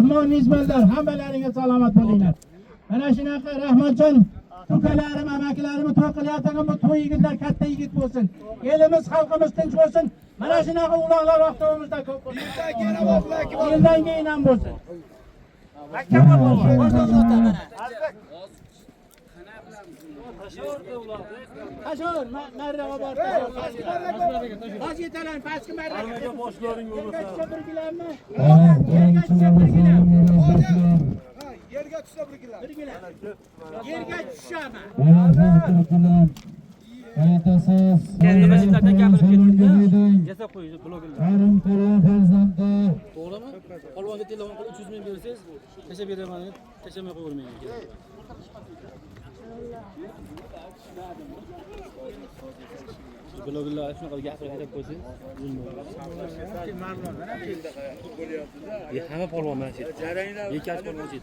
Rahmon mezbonlar, hammalaringiz salomat bo'linglar. Mana shunaqa Rahmonjon ukalarim, amakilarim to'y qilayotgan bu to'y yigitlar katta yigit bo'lsin. Elimiz, xalqimiz tinch bo'lsin. Mana shunaqa uloqlar vaqtimizda ko'p bo'lsin. Yildan keyin ham bo'lsin. Makkamat bo'lsin. Qashor, marraga bordi. Tosh yetalan, pastki marraga. Boshlaring o'rta. Yerga tushsa bir gilam. Yerga tushama. Aytasiz. Masjidlardan gapirib ketdingiz-da. Yasab qo'yishni blogerlar. Qarim Qur'on farzandi. To'g'rimi? Polvonga telefon qilib 300 ming bersangiz, tashlab beraman deb, tashlamay qo'yvermayman. Blogerlar shunaqa gapirib aytib qo'ysangiz, hamma polvon mana shu. Yekash polvon shu.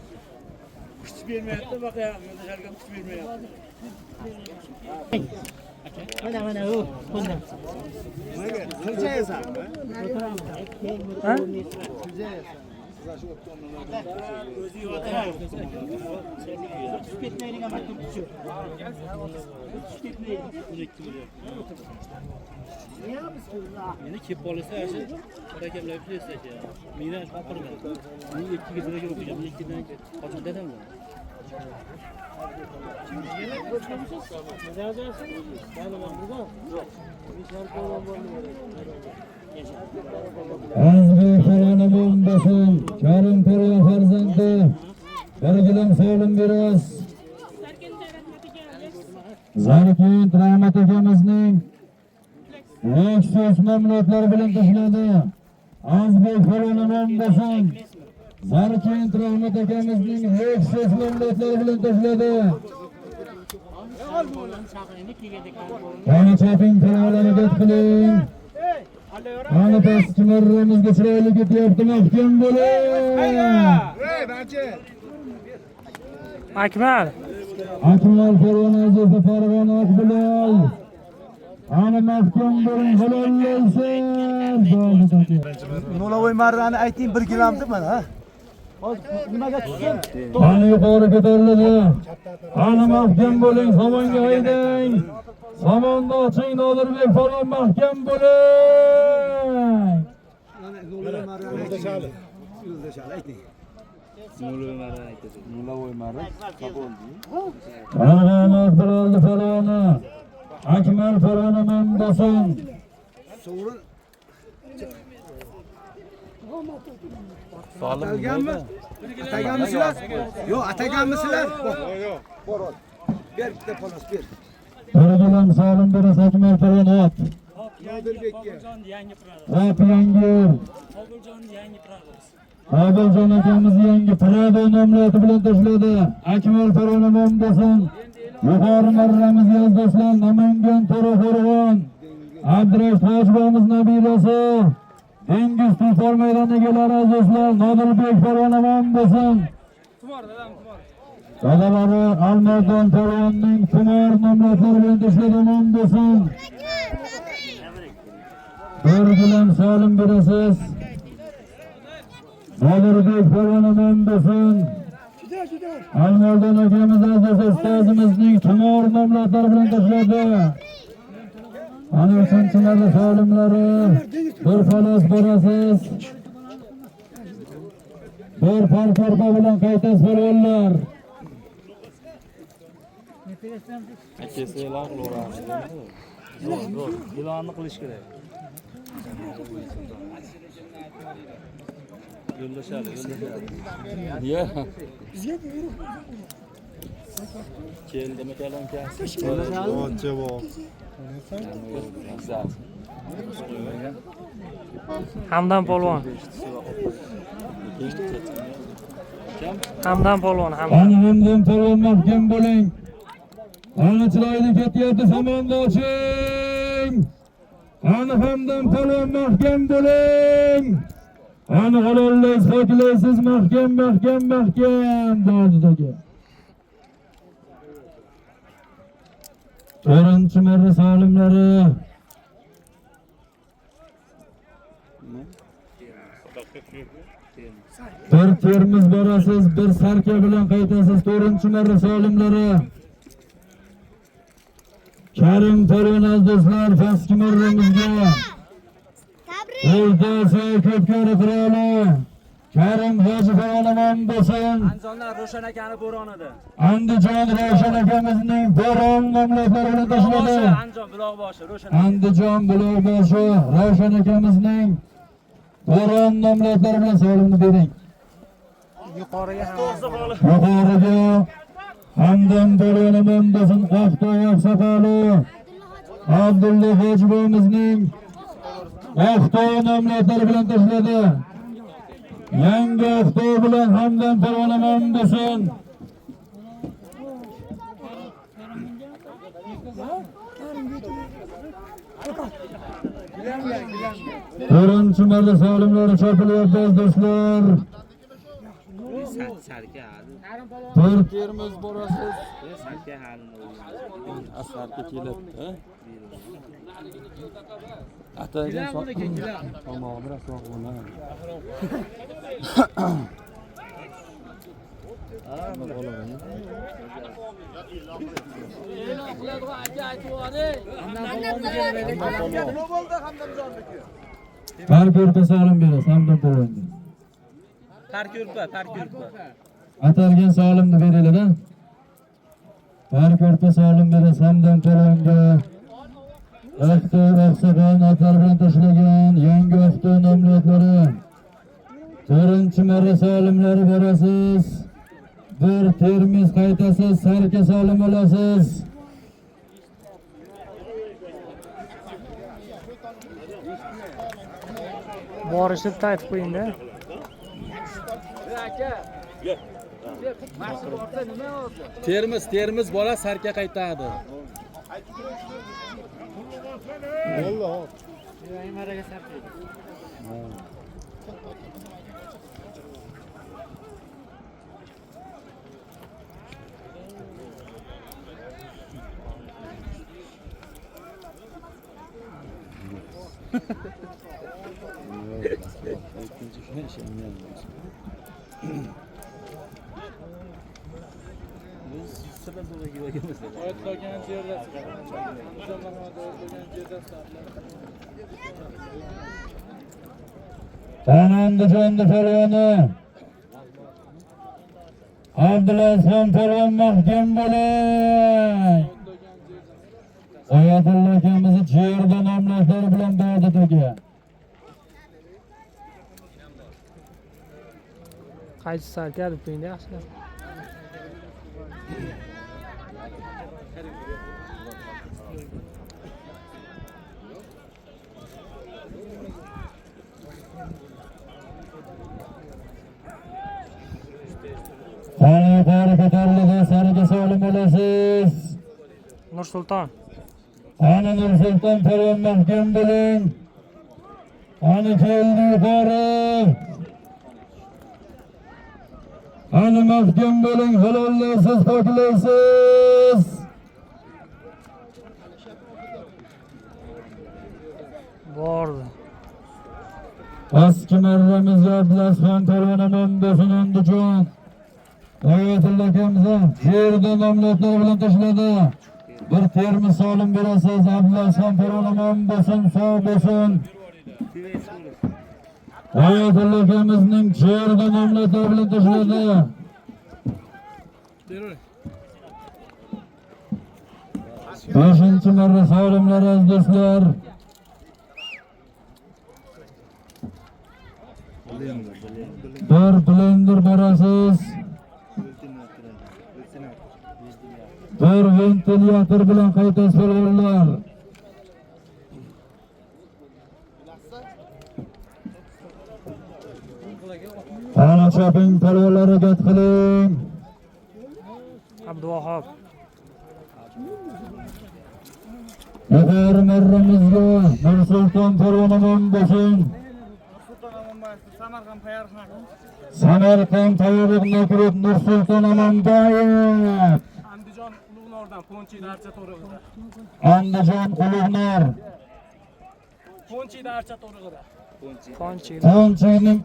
Kuch bermayapti, baqayam, yo'lda kuch bermayapti. Mana u, bundan. Qancha yasan? Ha? O'zi yo'qlar. Tushib ketmaydigan maktab tushib. Tushib ketmaydi. 12 million. Meni kelib qolsa, shu hakamlar playstacha. Meni topirman. Men 2 liraga o'qiyman. 2 dan qochib dadamman. Azmi Qur'onim bo'lsin. Karim Qur'on farzandi. Bir gilam sog'lim beras. Zarkin Rahmat akamizning Lexus mamlakatlari bilan tashladi. Azmi Qur'onim bo'lsin. Zarkin Rahmat akamizning Lexus mamlakatlari bilan tashladi. Qani chaping kanalini bet qiling. Qani pastki marramizga chiroyli ketyapti, mahkam bo'ling. Akmal. Akmal Farg'onaziz Farg'ona Akbilal. Qani mahkam bo'ling, halollaysiz. No'lavoy marrani ayting 1 gilamdi mana, ha? Hozir nimaga tushsin? Qani yuqori ko'tariladi. Qani mahkam bo'ling, somonga haydang. Somonni oching, Nodirbek Farg'on mahkam bo'ling. No'lavoy marrani ayting. Ayting. No'lavoy marra qaboldi. Farg'ona Akbilal Farg'ona. Akmal Farg'ona Mamdosin. Sovrin Solimmi? ataganmisizlar? Yo'q, ataganmisizlar? Yo'q. Bor. Ber bitta palos ber. Birgilam Solim beras Akmal Farg'ona. Nodirbekka. Yangi Prado. Hop yangi. Qobiljon yangi Prado. Qobiljon akamiz yangi Prado nomlati bilan tashladi. Akmal Farg'ona Mamdosin. Yuqori marramiz yo'ldoshlar Namangan To'raqo'rg'on. Abdurash Hojibomiz nabirasi. Dengiz Tulpor maydoni egalari azizlar Nodirbek Farg'ona Mamdosin. Dadalari Almardon Farg'onning Tumor nomlatlari bilan tashladi Mamdosin. Bir gilam Solim berasiz. Nodirbek Farg'ona Mamdosin. Almardon akamiz aziz ustozimizning Tumor nomlatlari bilan tashladi. Ana uchinchilarda solimlari bir falos borasiz. Bir farqorqa bilan qaytasiz polvonlar. Akasi e'lon qilaveramiz. E'lonni qilish kerak. Yo'llashadi. Niye? Keldimi kalanka? Hamdan polvon. Hamdan polvon, hamdan. Hamdan polvon mahkam bo'ling. Ana chiroyli ketyapti, somonni oching. Ana hamdan polvon mahkam bo'ling. Ana halollaysiz, poklaysiz, mahkam dardidagi. To'rtinchi marra solimlari. Bir termiz borasiz, bir sarka bilan qaytasiz. 4-marra solimlari. Karim To'ronaz do'stlar, pastki marramizga. O'rta So'kotgari qiroli. Karim Hojixonaman bo'lsin. Andijondan Ro'shan akani bo'ronida. Andijon Ro'shan akamizning bo'ron nomlari bilan tashladi. Andijon Buloqboshi Ro'shan. Andijon Buloqboshi Ro'shan akamizning bo'ron nomlari bilan solimni bering. Yuqoriga Yuqoriga hamdam bo'ronaman bo'lsin. Oqto'yoq soqoli Abdulla Hojiboyimizning Oqto'y nomlari bilan tashladi. Yangi Oqto'y bilan hamdam bo'ronaman bo'lsin. To'rtinchi marta solimlari chopilyapti do'stlar. To'rt termiz borasiz. Asarga kelibdi. Atagan tomog'i rasoq bo'ladi. Har ko'rpa solim berasiz, hamdam bo'ladi. Tarko'rpa. Atalgan solimni beringlar-da. Har ko'rpa solim berasiz, hamdam bo'ladi. Oqto'y oqsoqon atlar bilan tashlagan yangi Oqto'y nomlari. 4-marra solimlari berasiz. Bir termiz qaytasiz, sarka solim olasiz. Borishib aytib qo'ying-da. Termiz bola sarka qaytadi. Andijon polvoni Abdulazizxon polvon mahkam bo'ling. Oyatulla akamizni Jerda nomlari bilan bordi to'ga. Qaysi sarka deb qo'ying-da yaxshi. Yuqori ko'tariladi, sarga solim bo'lasiz. Nursulton. Ana Nursulton polvon mahkam bo'ling. Ana keldi yuqori. Ana mahkam bo'ling, halollaysiz, poklaysiz. Bordi. Pastki marramizga Abdulazizxon polvon bo'lsin Andijon. Oyatulla akamizning Jerda nomlari bilan tashladi. Bir termiz solim berasiz, Abdulazizxon polvon bo'lsin, sog' bo'lsin. Oyatulla akamizning Jerda nomlari bilan tashladi. Beshinchi marra solimlar do'stlar. Bir blender borasiz. Bir ventilyator bilan qaytasiz polvonlar. Ana choping polvonlar, harakat qiling. Abduvahob. Yuqori marramizga Nursulton polvon bo'lsin. Samarqand tayyorlig'ini ko'rib Nursulton Amanbayev. Andijon Ulug'nordan Ponchida archa to'rig'ida. Andijon Ulug'nor. Ponchida archa to'rig'ida. Ponchi. Ponchining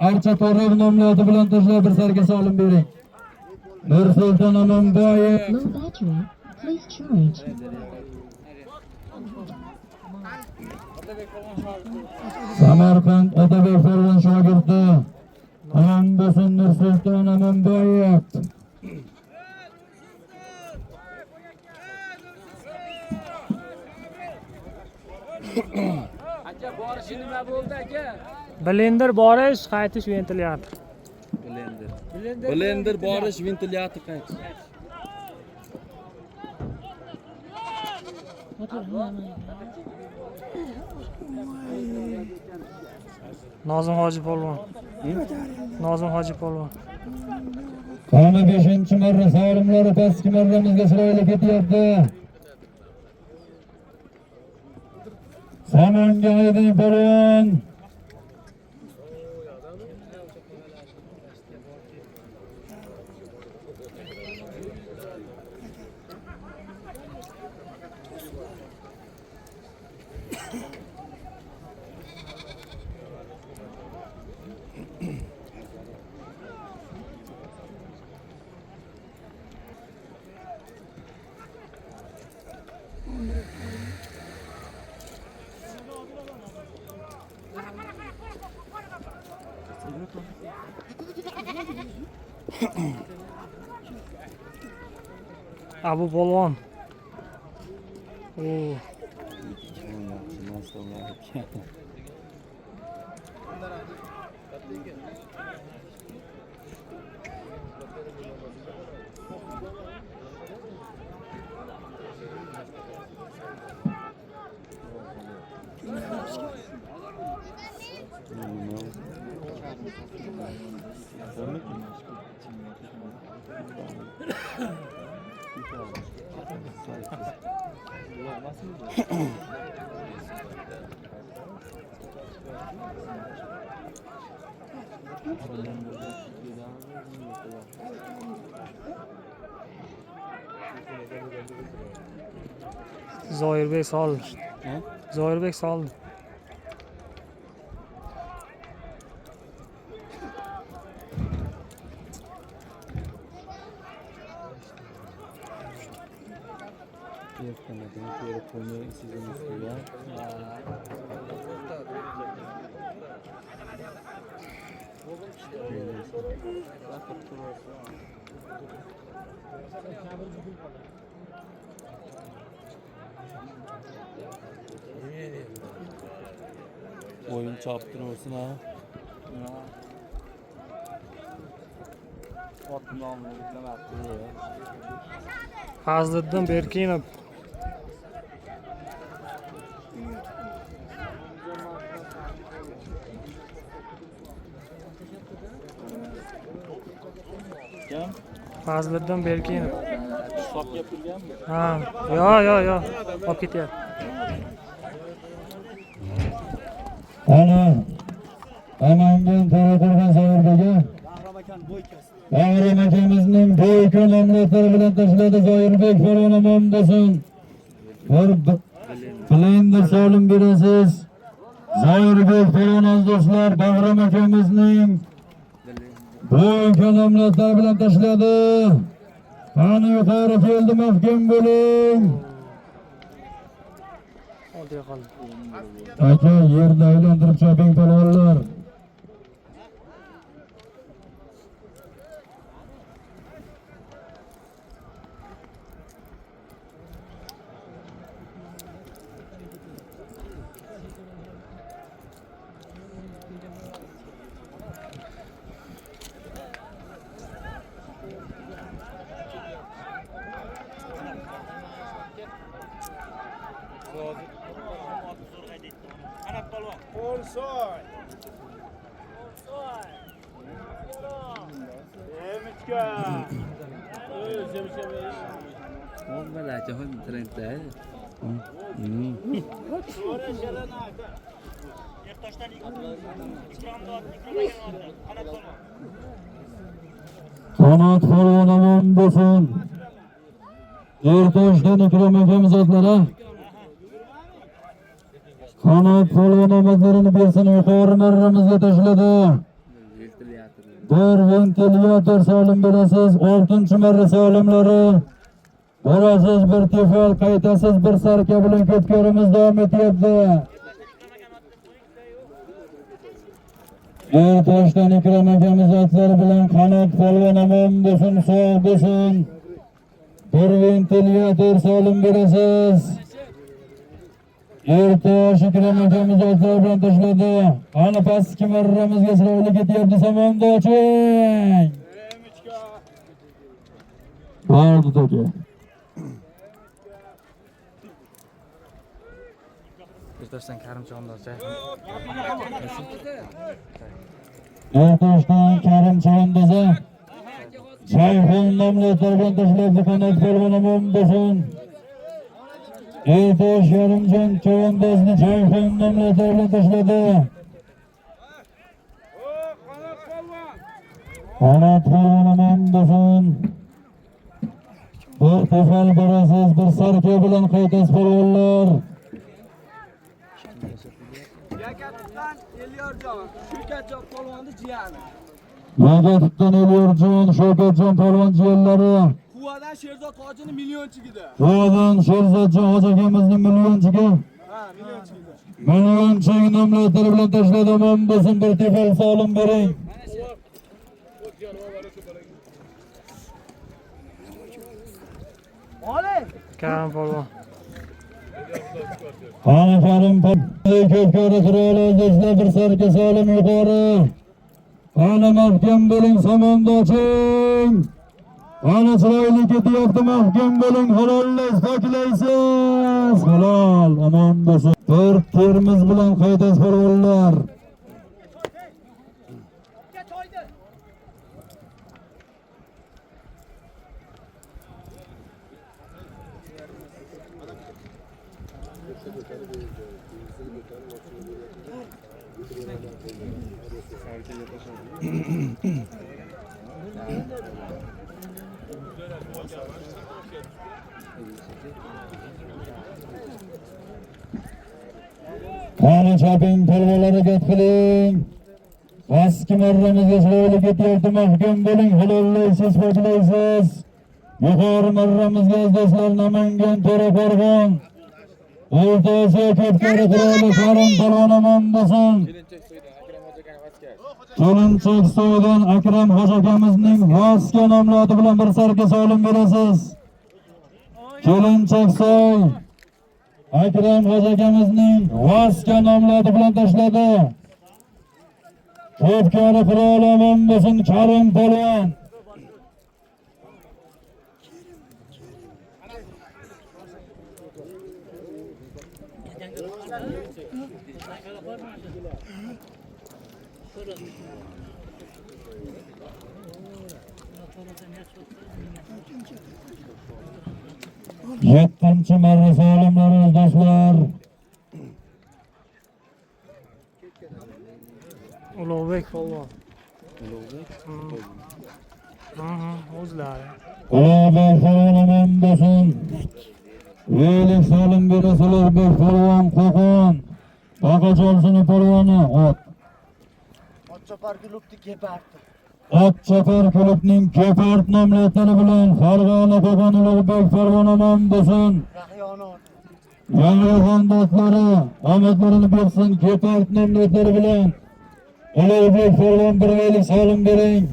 Archa To'rov nomli oti bilan tashlab bir sarga solim bering. Nursulton Amonboyev. Low battery. Please charge. Samarqand Otabek Farg'on shogirdi. Omon bo'lsin Nursulton Amonboyev. Aka borishi nima bo'ldi aka? Blender borish, qaytish ventilyator. Blender borish, ventilyator qaytish. Nozim Hoji polvon. Nozim Hoji polvon. Qani 5-marra solimlari pastki marramizga chiroyli ketyapti. Samonga aydin polvon. Abu polvon. Oo. Zoirbek soldi. Zoirbek soldi. Oyun çarptırmasın ha. Fazliddin Berkinov. Fazliddin Berkinov. Shok yapilganmi? Ha, yo. Olib ketyapti. Ana Amangan To'raqurg'on Zoirbekga Bag'ram akamizning bo'yka nomlari bilan tashladi. Zoirbek Farg'on omon bo'lsin. Bir blender solim berasiz. Zoirbek Farg'on do'stlar Bag'ram akamizning bo'yka nomlari bilan tashladi. Qani yuqori keldi, mahkam bo'ling. Oldiga qoldi. Aka yerda aylantirib choping palvonlar. Olmadı aka hon trendde. Qanot Farg'on omon bo'lsin. Ertoshdan Ikrom akamiz otlari. Qanot polvon omadlarini bersin, yuqori marramizga tashladi. Bir ventilyator solim berasiz, 6-chi marra solimlari. Borasiz bir tefal, qaytasiz bir sarka bilan ketkorimiz davom etyapti. Toshdan Ikrom akamiz otlari bilan qanot polvon omon bo'lsin, sog' bo'lsin. Bir ventilyator solim berasiz. Ertosh Ikrom akamiz otlari bilan tashladi. Qani pastki marramizga chiroyli ketyapti samondoching. Bordi to'ka. Ertoshdan Karimjondan Ertoshdan Karimjondoza Jayxon nomli bilan tashlabdi. Qanot polvon omon bo'lsin. Ertosh Yarimjon Chavandozni Jayxon nomli bilan tashladi. Qanot polvon omon bo'lsin. Bir tefal borasiz, bir sarka bilan qaytasiz polvonlar. Yakatdan Elyorjon, Shukatjon polvonni jiyani. Yagatdan Elyorjon, Shukatjon polvon jiyanlari. Quvadan Sherzod hojini millionchigida. Quvadan Sherzodjon hoji akamizning millionchigi. Ha, millionchigida. Millionchig nomli bilan tashladi. Omon bo'lsin, bir tefal solim bering. Karim polvon. Qani Karim ko'pkari qurol o'zida bir sarka solim yuqori. Qani mahkam bo'ling samondoching. Qani chiroyli ketyapti, mahkam bo'ling, halollaysiz, poklaysiz. Halol, omon bo'lsin. Bir termiz bilan qaytasiz polvonlar. Qani chaping polvonlarga gap qiling. Pastki marramizga chiroyli ketyapti, mahkam bo'ling, halollaysiz, poklaysiz. Yuqori marramizga do'stlar Namangan To'raqo'rg'on. O'rta Osiyo ko'pkari quroli Karim polvon omon bo'lsin. Kelinchak soydan Akram hoji akamizning Voska nomli oti bilan bir sarka solim berasiz. Kelinchak soy Akram hoji akamizning Voska nomli oti bilan tashladi. Ko'pkari quroli omon bo'lsin, Karim polvon. Yettinchi marra solimlari do'stlar. Ulug'bek polvon. O'zlari. Ulug'bek polvon omon bo'lsin. Velik solim berasiz Ulug'bek polvon Qo'qon. Baqacholsini polvoni ot. Otchopar klubni kepardi. Otchopar klubning Kepart nomli otari bilan Farg'ona Qo'qon Ulug'bek polvon omon bo'lsin. Yangi xondoslari omadlarini bersin. Kepart nomli otari bilan Ulug'bek polvon bir velik solim bering.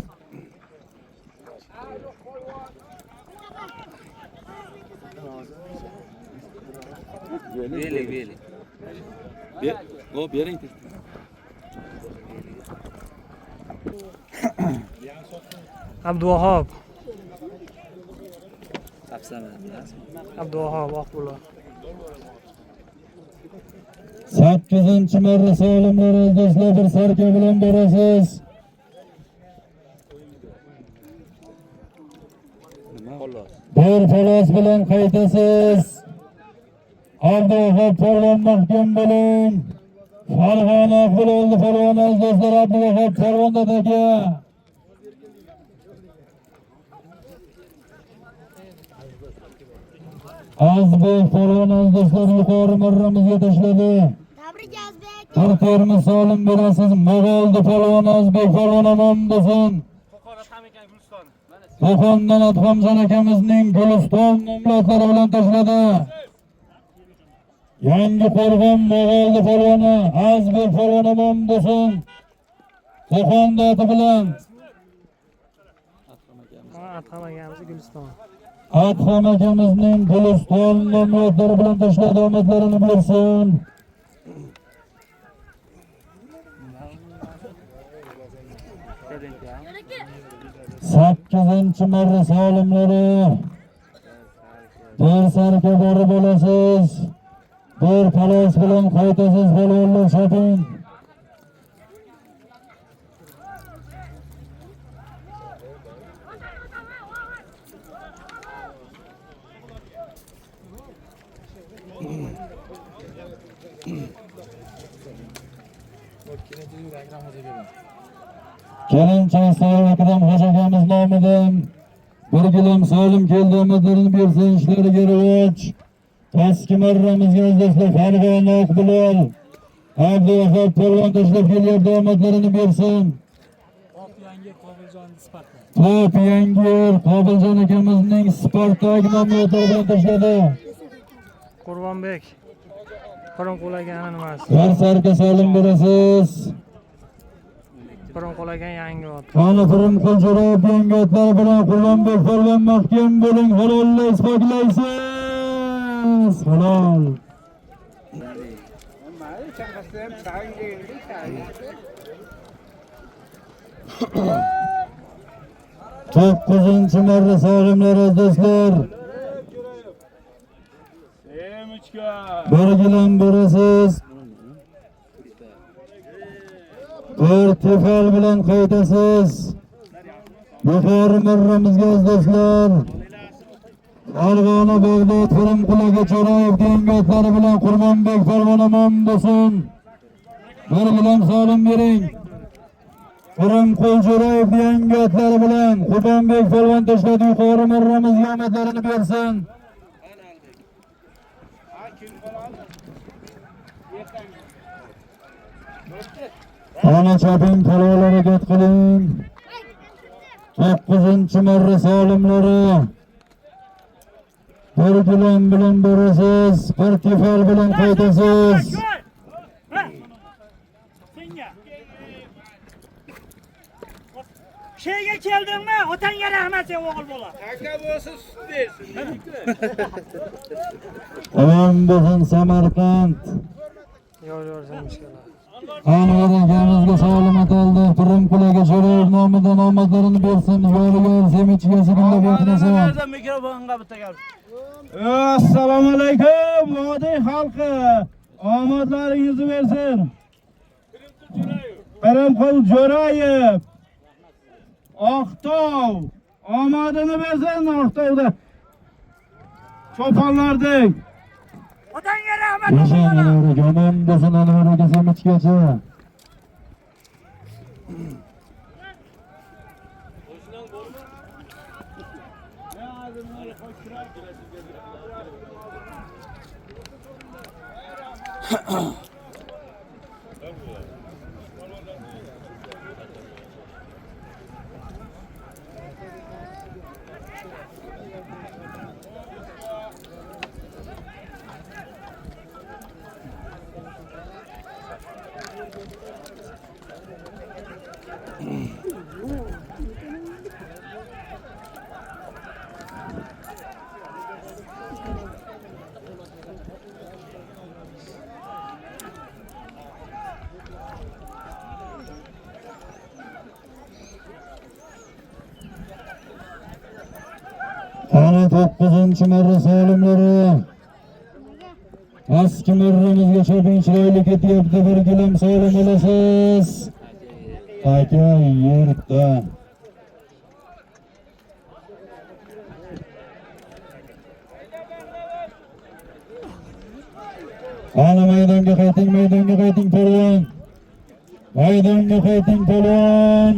Veli. O bering. Abduvahob. Sapsaman. Abduvahob Oqbulo. 8-chi marra solimlari do'stlar bir sarka bilan borasiz. Bir xolos bilan qaytasiz. Abduvahob polvon mahkam bo'ling. Farg'ona bo'ldi polvon do'stlar, Abduvahob polvondagi. Azbek polvon do'stlar yuqori marramizga tashladi. Tabrik Bir terimiz solim berasiz. Moğoldi polvon Ozbek polvon omondasın. Qo'qondan Adhamjon akamizning Guliston nomlodlari bilan tashladi. Yangi Qo'rg'on Mo'g'oldi polvoni Azbek polvon omondasın. Qo'qonda ati bilan Adham akamiz Guliston. Adham akamizning Guliston nomlodlari bilan tashladi. Omadlarini bersin. Sakkizinchi marra solimlari bir sarka borib olasiz, bir palos bilan qaytasiz polvonlar shoping. Kelinchak Sayol Akram Hoca akamiz nomidan bir gilam solim keldi, omadlarini bersin, ishlariga rivoj. Eski marramizga o'zdoshlar Farg'ona Oqbilol Abduvahab polvon tashlab kelyapti, omadlarini bersin. Top yangi Qobiljon akamizning Spartak nomlodlari bilan tashladi. Qurbonbek. Qo'lim qo'lagan nimasi? Bir sarka solim berasiz. Qo'lim qo'lagan yangi ot. Ana Pirim Qo'ljo'rov yangi otlar bilan Qurbonbek polvon mahkam bo'ling, halollaysiz, poklaysiz. Halol. To'qqizinchi marra solimlar do'stlar. Bir gilam berasiz. Bir tefal bilan qaytasiz. Yuqori marramizga do'stlar. Farg'ona Bag'dod Pirim Qulaga Jo'rayev dengotlari bilan Qurbonbek polvon omondasın. Bir gilam solim bering. Pirim Qo'ljo'rayev dengotlari bilan Qurbonbek polvon tashladi. Yuqori marramizga omadlarini bersin. Ana choping polvonlar harakat qiling. 9-chi marra solimlari. Bir gilam bilan berasiz, bir tefal bilan qaytasiz. Şeyge geldin mi? Otanga rahmet sen oğul bola. Aka bo'lsin sut bersin. Tamam bo'lsin Samarqand. Yo'l-yo'lsin inshaalloh. Anvar akamizga salomat oldi. Pirim Qulaga Jo'rayev nomidan omadlarini bersin. Yo'l-yo'l semichiga sigillab o'tinasan. Mikrofonga bitta gap. Assalomu alaykum vodiy xalqi. Omadlaringizni bersin. Pirim Qo'ljo'rayev Oqtov omadini bersin. Oqtovda cho'ponlardek. Otanga rahmet Yomon yomon bo'lsin Anvar aka semichgacha. Ana 9-chi marra solimlari. Eski marramizga choping chiroyli ketyapti. Bir gilam solim olasiz. Aka yerda. Ana maydonga qayting polvon. Maydonga qayting polvon.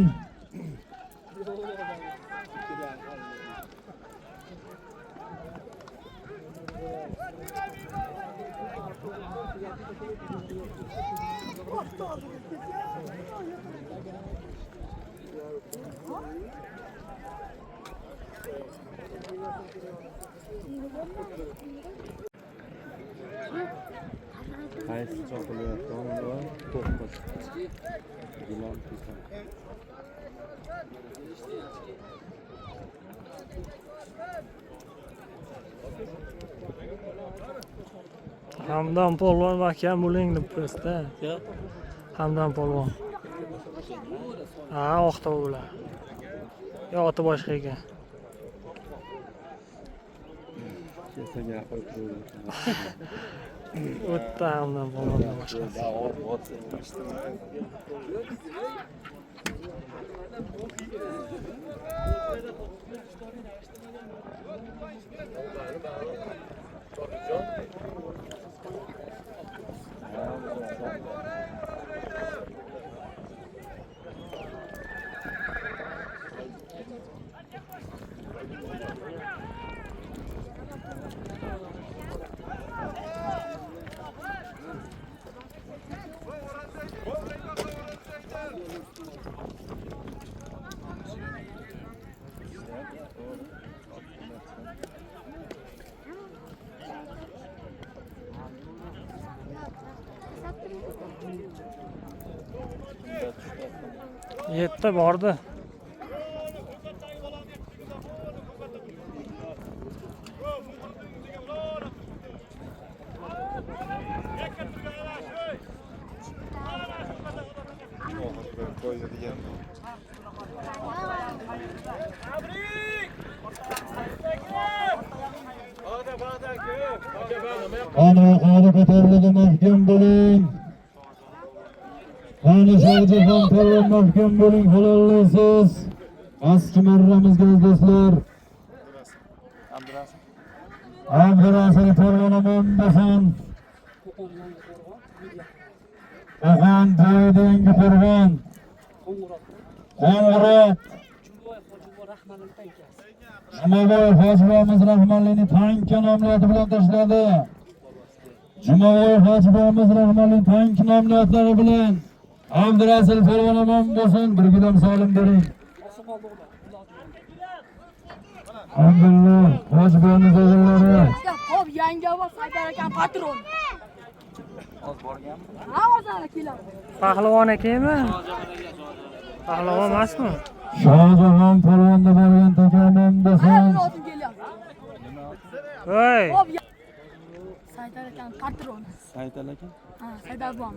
Qaysi choqilayotgan to'qqiz. Gilon tizim. Hamdam polvon mahkam bo'ling deb qo'ysa. Hamdam polvon. Ha, oqta ular. Yo, oti boshqa ekan. Kelsa gapirib turadi. O'tda hamdam polvondan boshqa. Yetti bordi. Ana qori ko'tariladi, mahkam bo'ling. Ana Shohjahon polvon mahkam bo'ling, halollaysiz. Eski marramizga do'stlar. Abdurasul polvon bo'lsin. Qo'qon joyidangi qurbon. Qo'ng'irot. Jumaboy Hojiboyimiz Rahmonlining tank nomlari bilan tashladi. Jumaboy Hojiboyimiz Rahmonlining tank nomlari bilan Abdurasul polvon bo'lsin. Bir gilam solim bering. Alhamdulillah, Hojiboyimiz o'g'illari. Hop, yangi va Saydar aka patron. Hozir borganmi? Ha, hozir keladi. Pahlavon akami? Pahlavon emasmi? Shohjahon polvonda borgan takamam bo'lsin. Voy. Hop, Saydar aka patron. Saydal aka? Ha, Saydar buvam.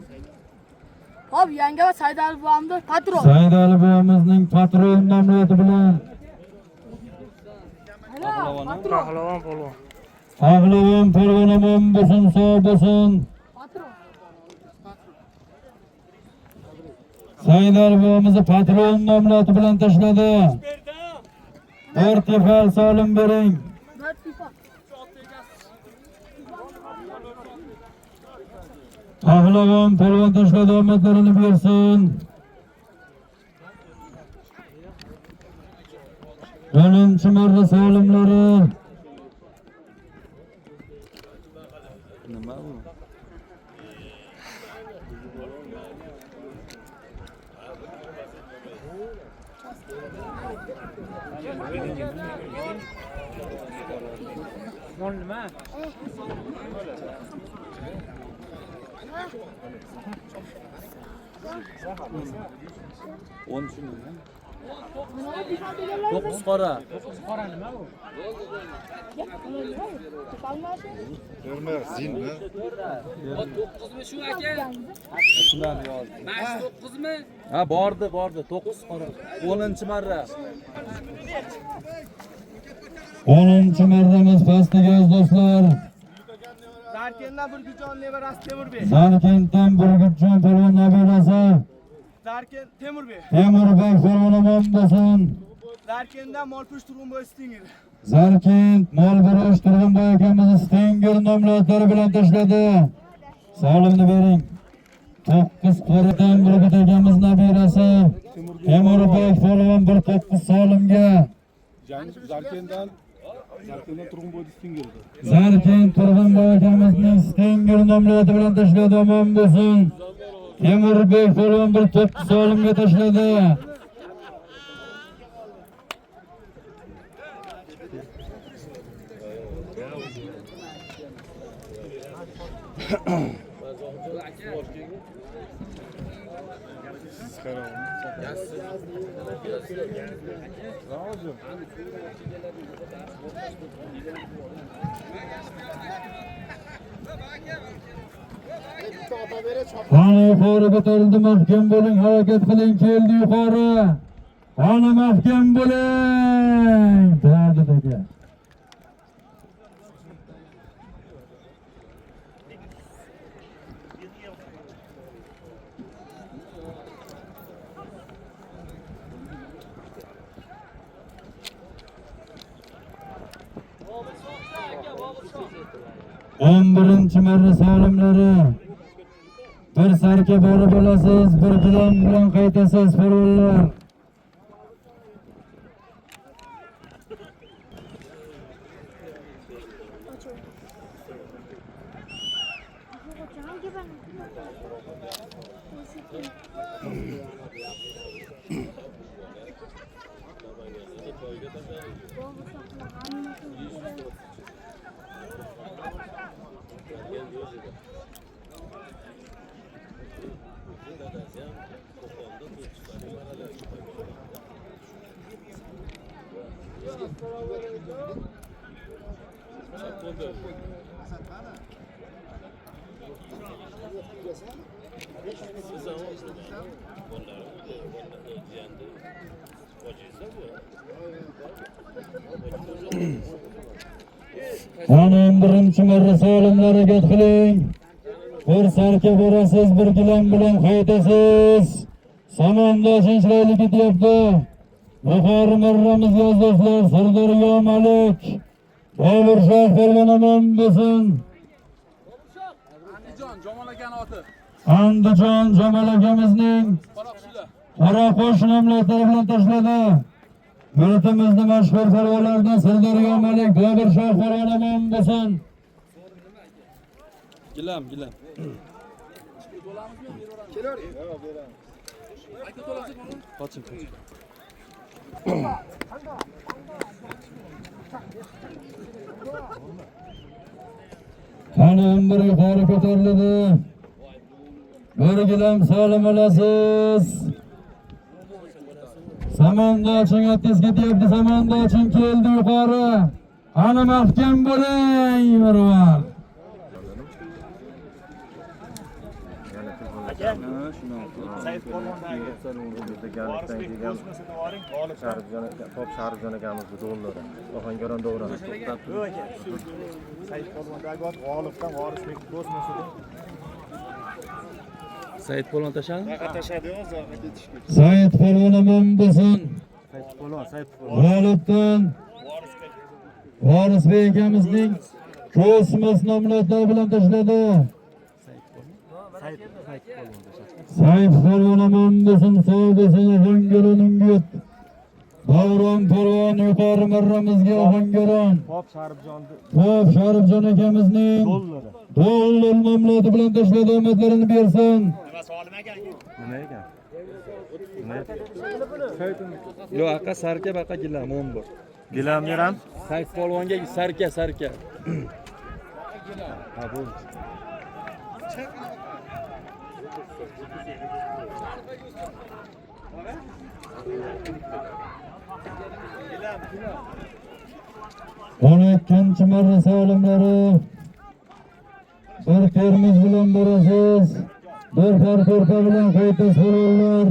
Hop, yangi va Saydar buvamni patron. Saydar buvamizning patron nomlari bilan Pahlavon polvon. Pahlavon polvon bo'lsin, sog' bo'lsin. Patron. Saydar buvamizni patron nomlari bilan tashladi. Bir tifal solim bering. Pahlavon polvon tashladi, omadlarini bersin. 10-marra solimlari. Nima bu? Nima? 10 shumi? 9 qora. 9 qora nima bu? Zinmi? 9mi shu aka? Shundan yozdi. Mana 9mi? Ha, bordi. 9 qora. 10-marra. 10-marramiz pastiga do'stlar. Zarkendan Burgutjon nevarasi Temurbek. Zarkentdan Burgutjon polvon nabirasi. Zarken Temurbek. Temurbek polvon bo'lsin. Zarkendan Molpush Turg'unboy Stinger. Zarkent Molburush Turg'unboy akamiz Stinger nomlari bilan tashladi. Solimni bering. 9 qoradan Burgut akamiz nabirasi. Temurbek polvon 1 9 solimga. Zarkendan Zarkin Turg'unboy akamizning Stinger nomli oti bilan tashladi, omon bo'lsin. Temurbek Polvon bir to'p solimga tashladi. Qani yuqori ko'tarildi, mahkam bo'ling, harakat qiling, keldi yuqori. Qani mahkam bo'ling. Dardidagi. 11 marra solimlari. Bir sarka borib olasiz, bir gilam bilan qaytasiz, farovonlar. Qani birinchi marra solimlariga qiling. Bir sarka borasiz, bir gilam bilan qaytasiz. Samonda chiroyli ketyapti. Yuqori marramiz yo'ldoshlar, Sirdaryo Malik. Bobur Shoh Polvon bo'lsin. Andijon Jamol akamizning qora qo'shin nomlari bilan tashladi. Yurtimizning mashhur farvolaridan Sirdaryo Malik Bobur Shoh Polvon bo'lsin. Gilam. Qoching. Qani bir yuqori ko'tariladi. Bir gilam solim olasiz. Samandochin otez ketyapti, Samandochin keldi yuqori. Qani mahkam bo'ling, marvar. Said Polvondagi Sharifjon akamizni do'llari. Ohangaron do'rani. Said Polvondagi ot g'olibdan Vorisbek Kosmosida. Said Polvon tashadi? Tashadi hozir ketishga. Said Polvon bo'lsin. Said Polvon. G'olibdan Vorisbek akamizning Kosmos nomlari bilan tashladi. Said Polvon bo'lsin, sog' bo'lsin, Ohangaron Ungut. Davron Polvon yuqori marramizga Ohangaron. Pop Sharifjon akamizning dollar nomlari bilan tashladi, omadlarini bersin. Nima ekan? Yo'q, aka sarka, baqa gilam 11. Gilam beram. Said Polvonga sarka. Ha bu. Ona ikkinchi marra solimlari. Bir termiz bilan borasiz. Bir farqorqa bilan qaytasiz farovonlar.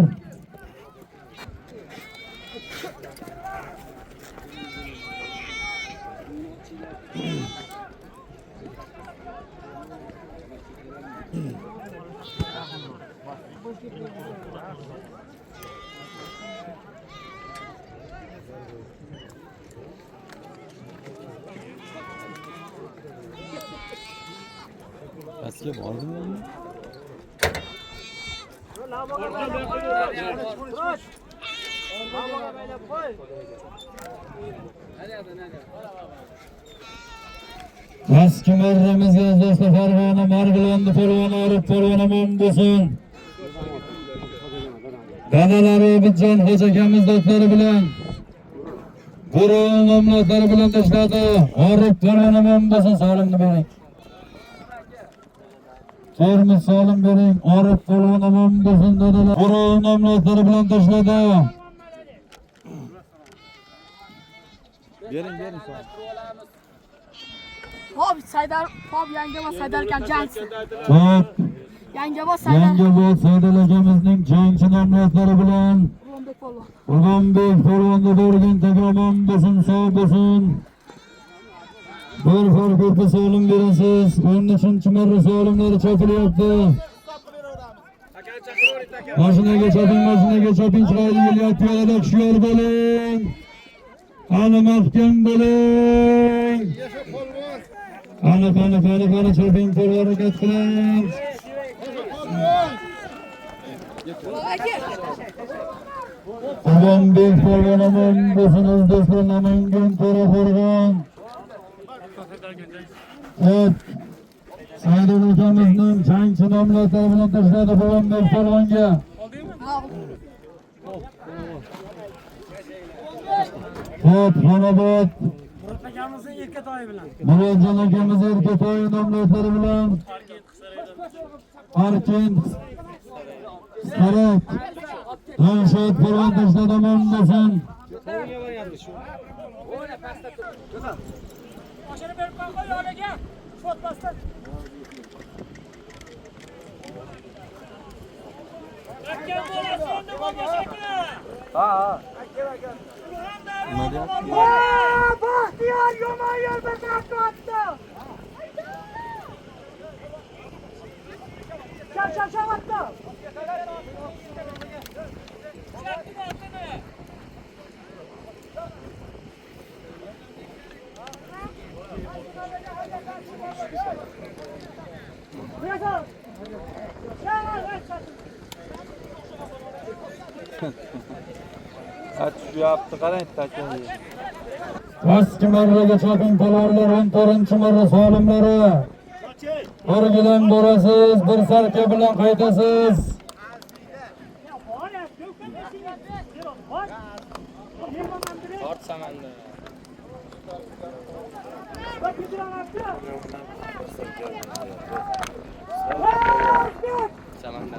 Pastga bordimi? Eski marramiz do'stlar Farg'ona Marg'ilonda polvon Arif polvon omon bo'lsin. Dadalari Obidjon Hoji akamiz do'stlari bilan Burun nomlari bilan tashladi. Arif polvon omon bo'lsin, solimni bering. Termiz solim bering. Arif polvon omon bo'lsin dadalar. Burun nomlari bilan tashladi. Bering. Hop, Saydar, hop Yangiobod Saydar akam jangchi. Hop. Yangiobod Saydar. Yangiobod Saydar akamizning jangchi nomlari bilan Ulug'bek polvon. Ulug'bek polvonga borgan tegomon bo'lsin, sog' bo'lsin. Bir farqi solim berasiz. 13-chi marra solimlari chopilyapti. Mashinaga choping, chiroyli yo'lyapti, yo'lda hushyor bo'ling. Qani mahkam bo'ling. Qani choping, polvon harakat qiling. Ulug'bek polvon omon bo'lsin, do'stlar, Namangan To'raqo'rg'on. Hop. Saydar akamizning jangchi nomlari bilan tashladi Ulug'bek polvonga. Hop, Xonobod. Murodjon akamiz Erkatoy nomlari bilan Parkent Sarat Ronshod polvon tashladi, omon bo'lsin. Baxtiyor yomon yo'lda tortdi. Chaqchaqatdi. Tushyapti, qarang, takan. Eski marraga choping polvonlar, 14-chi marra solimlari. O'rgidan borasiz, bir sarka bilan qaytasiz. Tort samanda. Samanda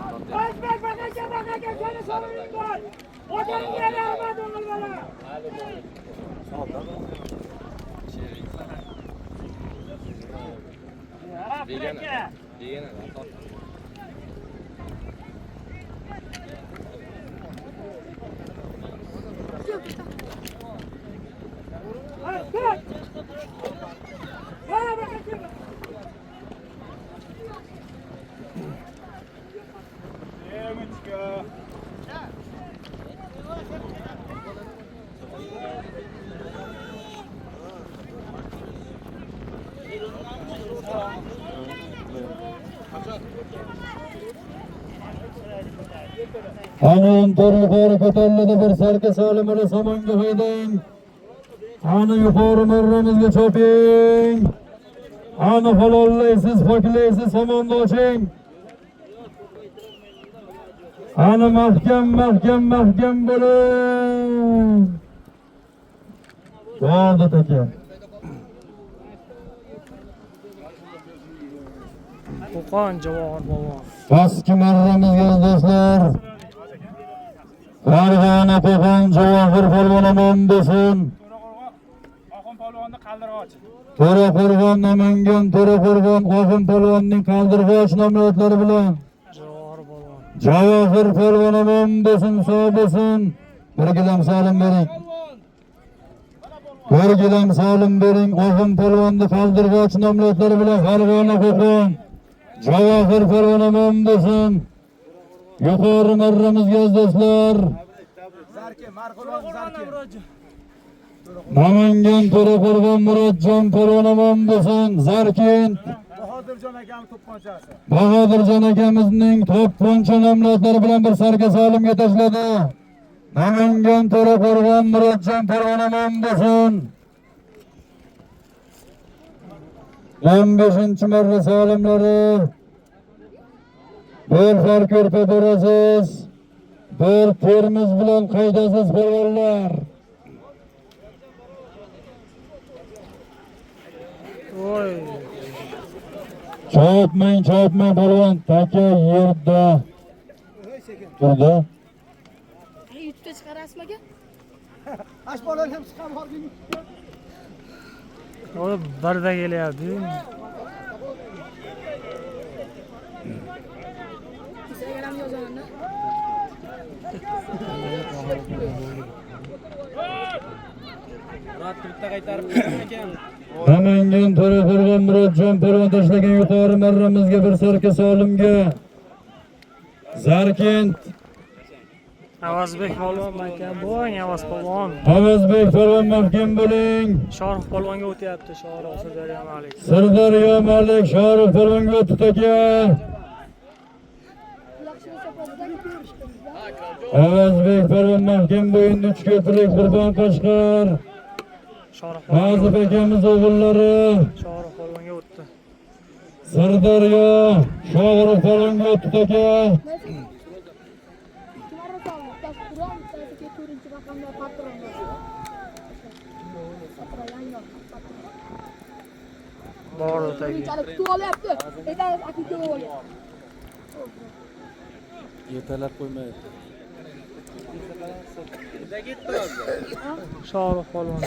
Qonun to'g'ri ko'tariladi, bir sarka solimini somonga haydang. Qani yuqori marramizga choping. Qani halollaysiz, poklaysiz, somonni oching. Qani mahkam bo'ling. Bo'ldi taka. Qo'qon Javohir polvon. Eski marramizga do'stlar. Farg'ona Qo'qon Javohir polvon omon bo'lsin. Oxun polvonni qaldirg'och. To'raqo'rg'on Namangan To'raqo'rg'on Oxun polvonning qaldirg'och nomlari bilan Javohir polvon. Javohir polvon omon bo'lsin, sog' bo'lsin. Bir gilam solim bering. Bir gilam solim bering. Oxun polvonni qaldirg'och nomlari bilan Farg'ona Qo'qon Javohir polvon omon bo'lsin. Yuqori marramizga do'stlar. Namangan To'raqo'rg'on Murodjon polvon omon bo'lsin. Zarkin Bahodirjon akamizning to'pponcha nomlari bilan bir sarka solimga tashladi. Namangan To'raqo'rg'on Murodjon polvon omon bo'lsin. 15. marra solimlari. Bir farko'rpa berasiz. Bir termiz bilan qaydasiz polvonlar. Oy. Chopmang polvon, taka yerda. Turdi. YouTube'da chiqarasizmi aka? Ash bolan ham chiqam hozir. O birda kelyapti. Instagram yozaman-da. Murat bitta qaytarib bergan ekan. Namangan To'raqo'rg'on Murodjon polvon tashlagan yuqori marramizga bir sarka solimga. Zarkent Avazbek polvon makam bo'ling, Avaz polvon. Avazbek polvon mahkam bo'ling. Shoruh polvonga o'tyapti, Shoruh Sirdaryo Malik. Sirdaryo Malik Shoruh polvonga o'tdi aka. Avazbek polvon mahkam bo'yinda 3 ko'prik Qurbon Qashqar. Shoruh Nazif akamiz o'g'illari. Shoruh polvonga o'tdi. Sirdaryo Shoruh polvonga o'tdi aka. Bor o'tagi. Yetalab qo'ymayapti. Shoruh polvon.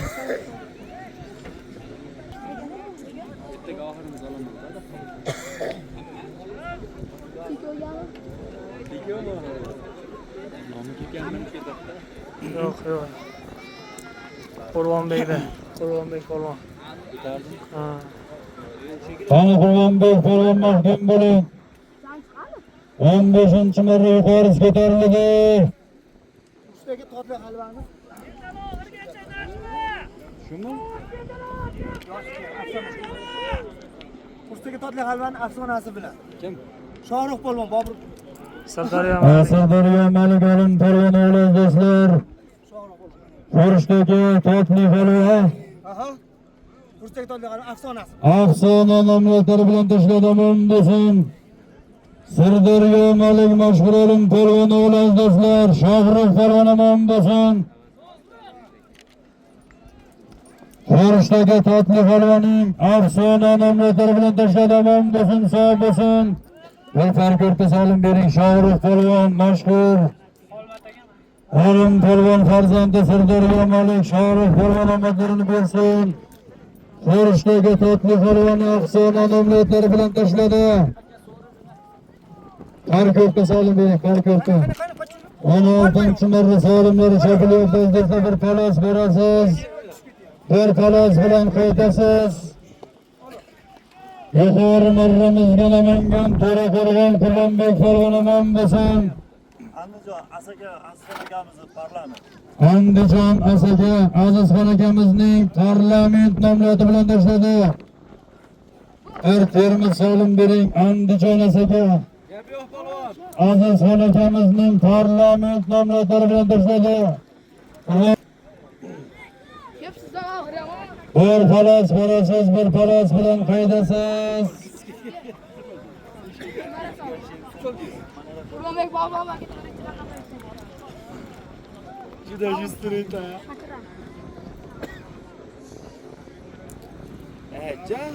Yo'q, yo'q. Qurbonbekda. Qurbonbek polvon. Ha. Qani Qurbonbek polvon mahkam bo'ling. 15. marra yuqorisi ko'tarildi. Ustidagi totli halvani. Shumi? Ustidagi totli halvani afsonasi bilan. Kim? Shoruh polvon Bobur. Sirdaryo Malik. Sirdaryo Malik olim polvon o'g'li do'stlar. Qo'rishdagi totli halva. Aha. Ustidagi totli halvani afsonasi. Afsona nomlari bilan tashladi omon bo'lsin. Sirdaryo Malik mashhur olim polvon o'g'li do'stlar. Shohrux polvon omon bo'lsin. Qo'rishdagi totli halvaning afsona nomlari bilan tashladi omon bo'lsin, sog' bo'lsin. Bir farko'rpa solim bering Shohrux polvon mashhur olim polvon farzandi Sirdaryo Malik Shohrux polvon omadlarini bersin. Qo'rishdagi totli halvani afsona nomlari bilan tashladi. Farko'rpa solim bering, farko'rpa. 16. marra solimlari chopilyapti. Bir palos berasiz. Bir palos bilan qaytasiz. Yuqori marramizga Namangan To'raqo'rg'on Qurbonbek polvon omon bo'lsin. Andijon akamizning parlament. Andijon Asaka Azizxon akamizning parlament nomlari bilan tashladi. Bir termiz solim bering Andijon Asaka. Gap yo'q polvon. Azizxon akamizning parlament nomlari bilan tashladi. Bir palos berasiz, bir palos bilan qaydasiz. Qurbonbek polvon Juda yustirita. Jan.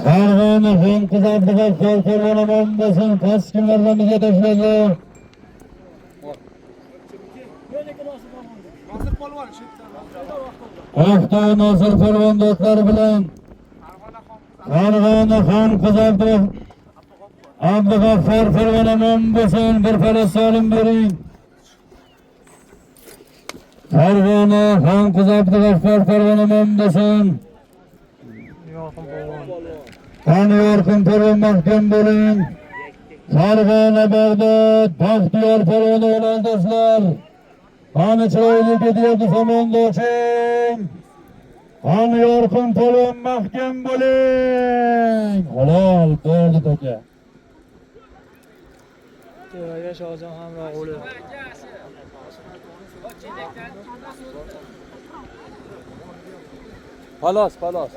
Farg'ona xon qizardiga polvon omon bo'lsin. Pastki marramizga tashladi. Nosir polvon Oqtoy Nosir polvon do'stlari bilan Farg'ona xon qizardi. Abdug'affor polvon omon bo'lsin. Bir palos solim bering. Farg'ona xon qizardi. Abdug'affor polvon omon bo'lsin. Yorqin polvon. Qani yorqin polvon mahkam bo'ling. Farg'ona Bag'dod Baxtiyor Polvon o'g'lon do'stlar. Qani chiroyli ketyapti somondoshim. Qani yorqin polvon mahkam bo'ling. Halol bo'ldi aka. Tevaga Shohjon hamroh o'li. Palos, palos.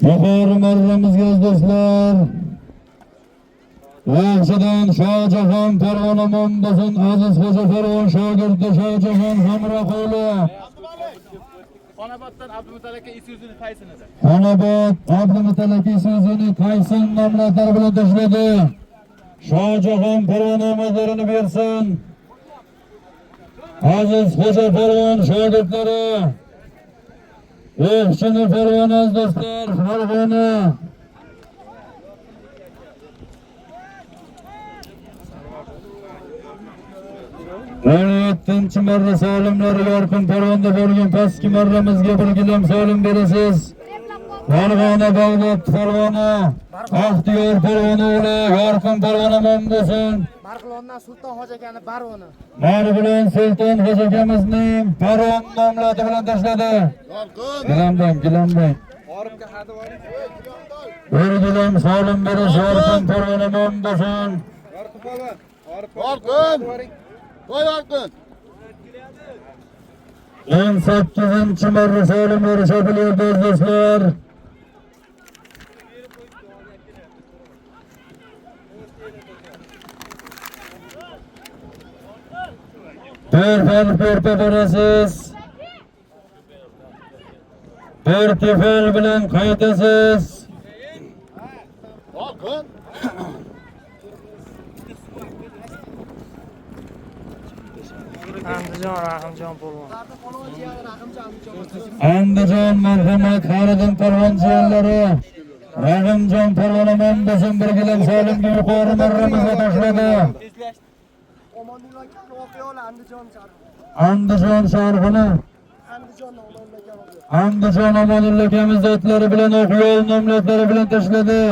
Yuqori marramizga do'stlar. O'g'zidan Shohjahon Farg'ona Momdosin Aziz Xo'ja Farg'on shogirdi Shohjahon Hamroqo'li. Xonoboddan Abdumutallab aka Isuzu'ni Taysonida. Xonobod Abdumutallab aka Isuzu'ni Tayson nomlari bilan tashladi. Shohjahon Farg'ona mazorini bersin. Aziz Xo'ja Farg'on shogirdlari. O'g'chini Farg'ona do'stlar, Farg'ona. Yettinchi marra solimlari yorqin Farg'onada bo'lgan pastki marramizga bir gilam solim berasiz. Farg'ona Bag'dod Farg'ona, Baxtiyor Farg'ona o'g'li yorqin Farg'ona Momdosin. Marg'ilondan Sulton Hoji akani Baroni. Marg'ilon Sulton Hoji akamizning Baron nomlari bilan tashladi. Gilamdan. Oribga hadi boring. Bir gilam solim berish yorqin Farg'ona Momdosin. Orqin polvon. Orqin. Voy Orqin. 18-chi marra solim berish yapılyapti do'stlar. Bir berasiz. Bir tefal bilan qaytasiz. Orqin. Andijon Rahimjon polvon. Andijon marhamat Xolidim Farg'on jiyanlari. Rahimjon Farg'ona Momdosin bir gilam solimga yuqori marramizga tashladi. Andijon sharhini. Andijon Omonulla akamiz zotlari bilan o'qiyol nomlari bilan tashladi.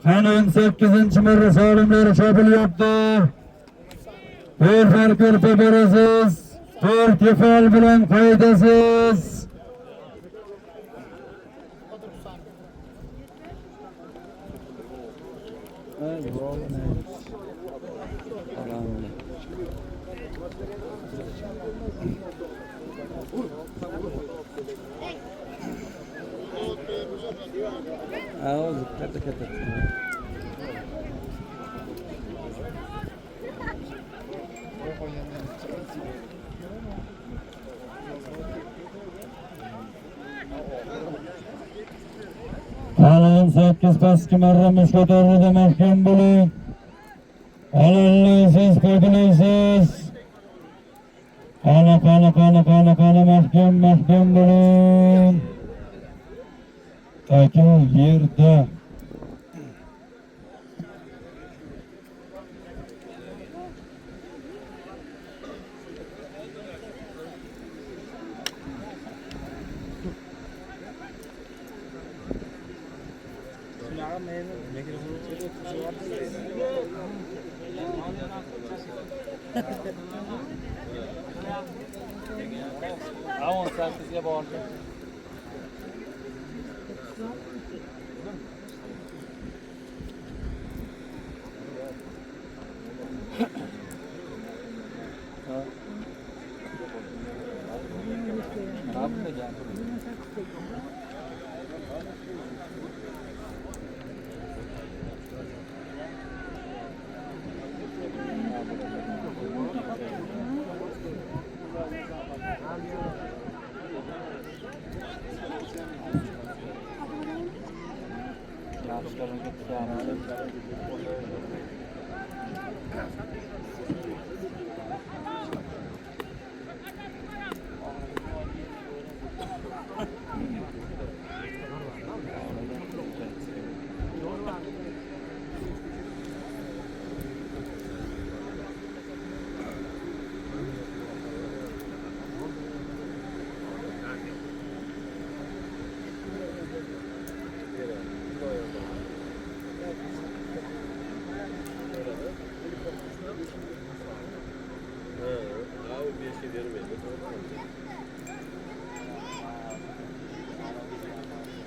Qani 18-chi marra solimlari chopilyapti. Bir farq berasiz. Bir tefal bilan qaytasiz. Qani 18 pastki marramiz ko'tarildi, mahkam bo'ling. Alollaysiz, qo'ydilaysiz. Qani mahkam bo'ling. Taki yerda. Avon sarkizga bordi.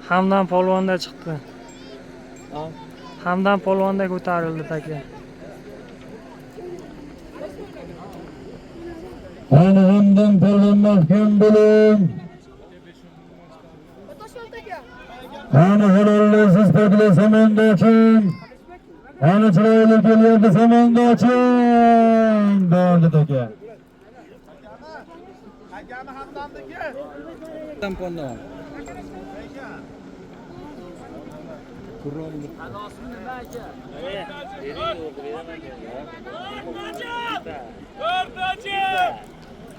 Hamdan polvonda chiqdi. Hamdan polvonda ko'tarildi taka. Ana hamdan polvon mahkam bo'ling. Ana halollaysiz takla samandochin. Ana chiroyli kelyapti samandochin. Bo'ldi taka. Tampondan.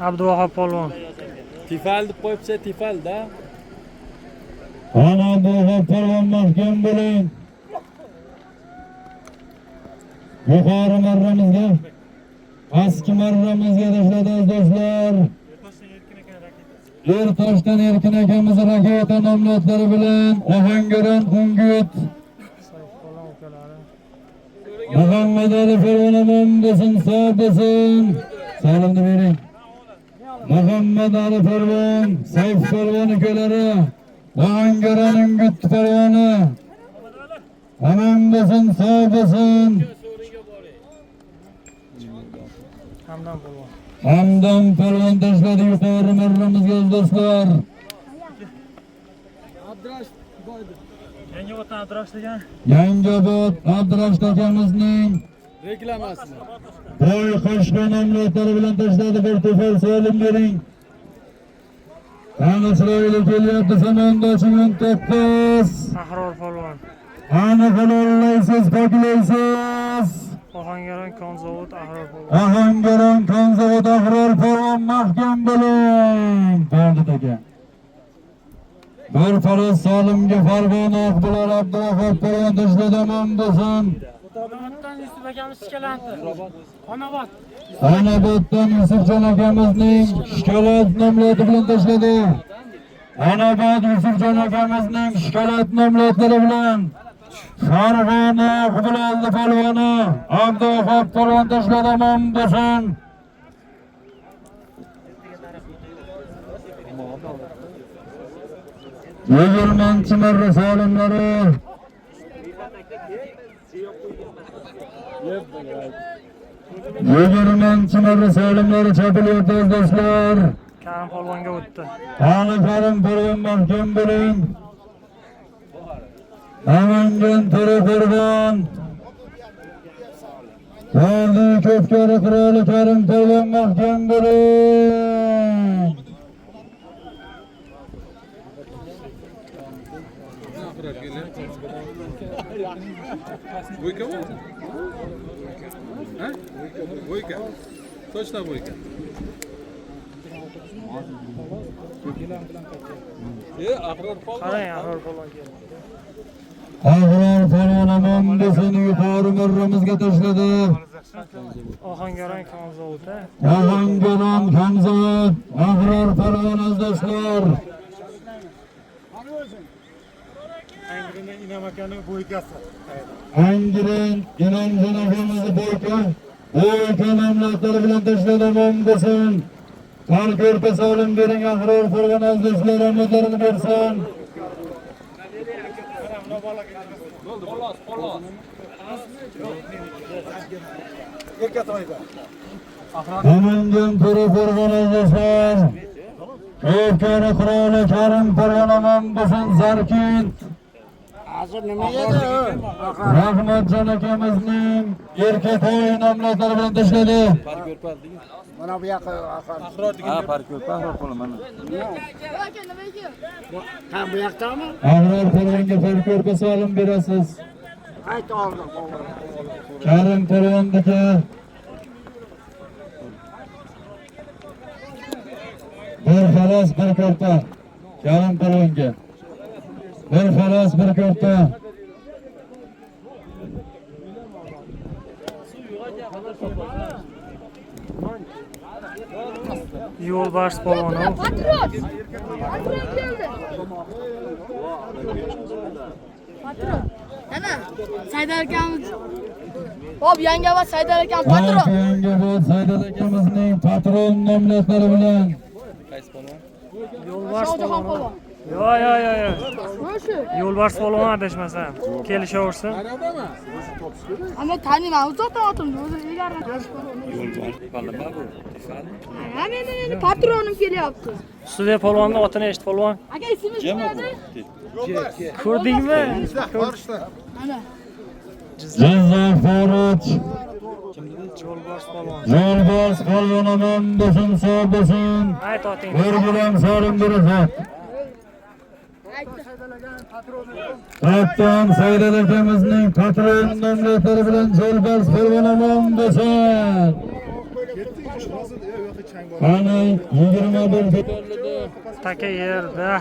Abduvahab polvon. Tifal deb qo'yibsa, tifalda. Ana Abduvahab polvon mahkam bo'ling. Yuqori marramizga, pastki marramizga tashladi do'stlar. Ertoshdan Erkin akamiz raketa nomlodlari bilan Ohangaron Qungut Muhammad Ali Farg'onaman bo'lsin, sog' bo'lsin. Salomni bering. Muhammad Ali Farg'on, Sayf Farg'on ukalari, Ohangaron Qungut Farg'oni. Aman bo'lsin, sog' bo'lsin. Hamdan polvon. Hamdan polvon tashladi yuqori marramizga do'stlar. Yangioboddan Abdurash degan. Yangiobod Abdurash akamizning Reklamasini. boy qo'shgan nomlodlari bilan tashladi. Bir tufal solim bering. Ana chiroyli kelyapti samandochi 19. Ahror polvon. Ana halollaysiz, poklaysiz. Ohangaron konzavod Ahror polvon. Ohangaron konzavod Ahror polvon mahkam bo'ling. Bo'ldi taka. Bir faroz solimga Farg'ona Iqbolor Abdurahmon polvon tashladi, aman bo'lsin. Xonoboddan Yusuf akamiz shikalanti. Xonobod. Xonoboddan Yusufjon akamizning shikolat nomlodi bilan tashladi. Xonobod Yusufjon akamizning shikolat nomlodlari bilan Farg'ona Iqbolor polvoni Abdurahmon polvon tashladi, aman bo'lsin. Yigirmanchi marra solimlari chopilyapti do'stlar. Karim polvonga o'tdi. Ana Karim polvon mahkam bo'ling. Namangan To'raqo'rg'on Vali Ko'pkari qiroli Karim polvon mahkam bo'ling. Bo'yka. Ha? Bo'yka. Точно bo'yka. Ahror polvon. Qarang, Ahror polvon keldi. Ahror polvon aman bo'lsin, yuqori marramizga tashladi. Ohangaron konzavodi. Ohangaron konzavod Ahror polvon do'stlar. Angren inamakani bo'ykasi. Angren Inomjon akamizni bo'yka nomlodlari bilan tashladi, aman bo'lsin. Qor ko'rpa solim bering, Ahror polvon do'stlar, omadlarini bersin. Namangan To'raqo'rg'on do'stlar. Ko'pkari qiroli Karim polvon aman bo'lsin, Zarkent. Hozir nima edi? Rahmatjon akamizning Erkatoy nomlodlari bilan tashladi. Mana bu yoqqa Ahror degan. Ha, parko'rpa Ahror polvon mana. Ha, bu yoqdami? Ahror polvonga ko'rpa solim berasiz. Qayta oldim. Karim polvonniki. Bir xolos bir ko'rpa. Karim polvonga. Bir xolos bir ko'rpa. Yo'lbars polvon. Patron keldi. Patron. Ana, Saydar akamiz. Hop, Yangiobod Saydar akam patron. Yangiobod Saydar akamizning patron nomlodlari bilan Qaysi polvon? Yo'lbars Shohjahon polvon. polvon. Yo'q. Yo'lbars polvon adashmasam. Kelishaversin. Ama tanıyman, uzoqdan otimni o'zi egarni. Ha, men patronim kelyapti. Ustida polvonning otini eshit polvon. Aka ismingiz nima? Ko'rdingmi? Mana. Jizzax Faroj. Yo'lbars polvon. Yo'lbars polvonaman bo'lsin, sog' bo'lsin. Ayt oting. Bir bilan sorim birizat. Kaptan Saidal akamizning patron nomlari bilan Yo'lbars polvonaman bo'lsin. Qani 21 Taka yerda.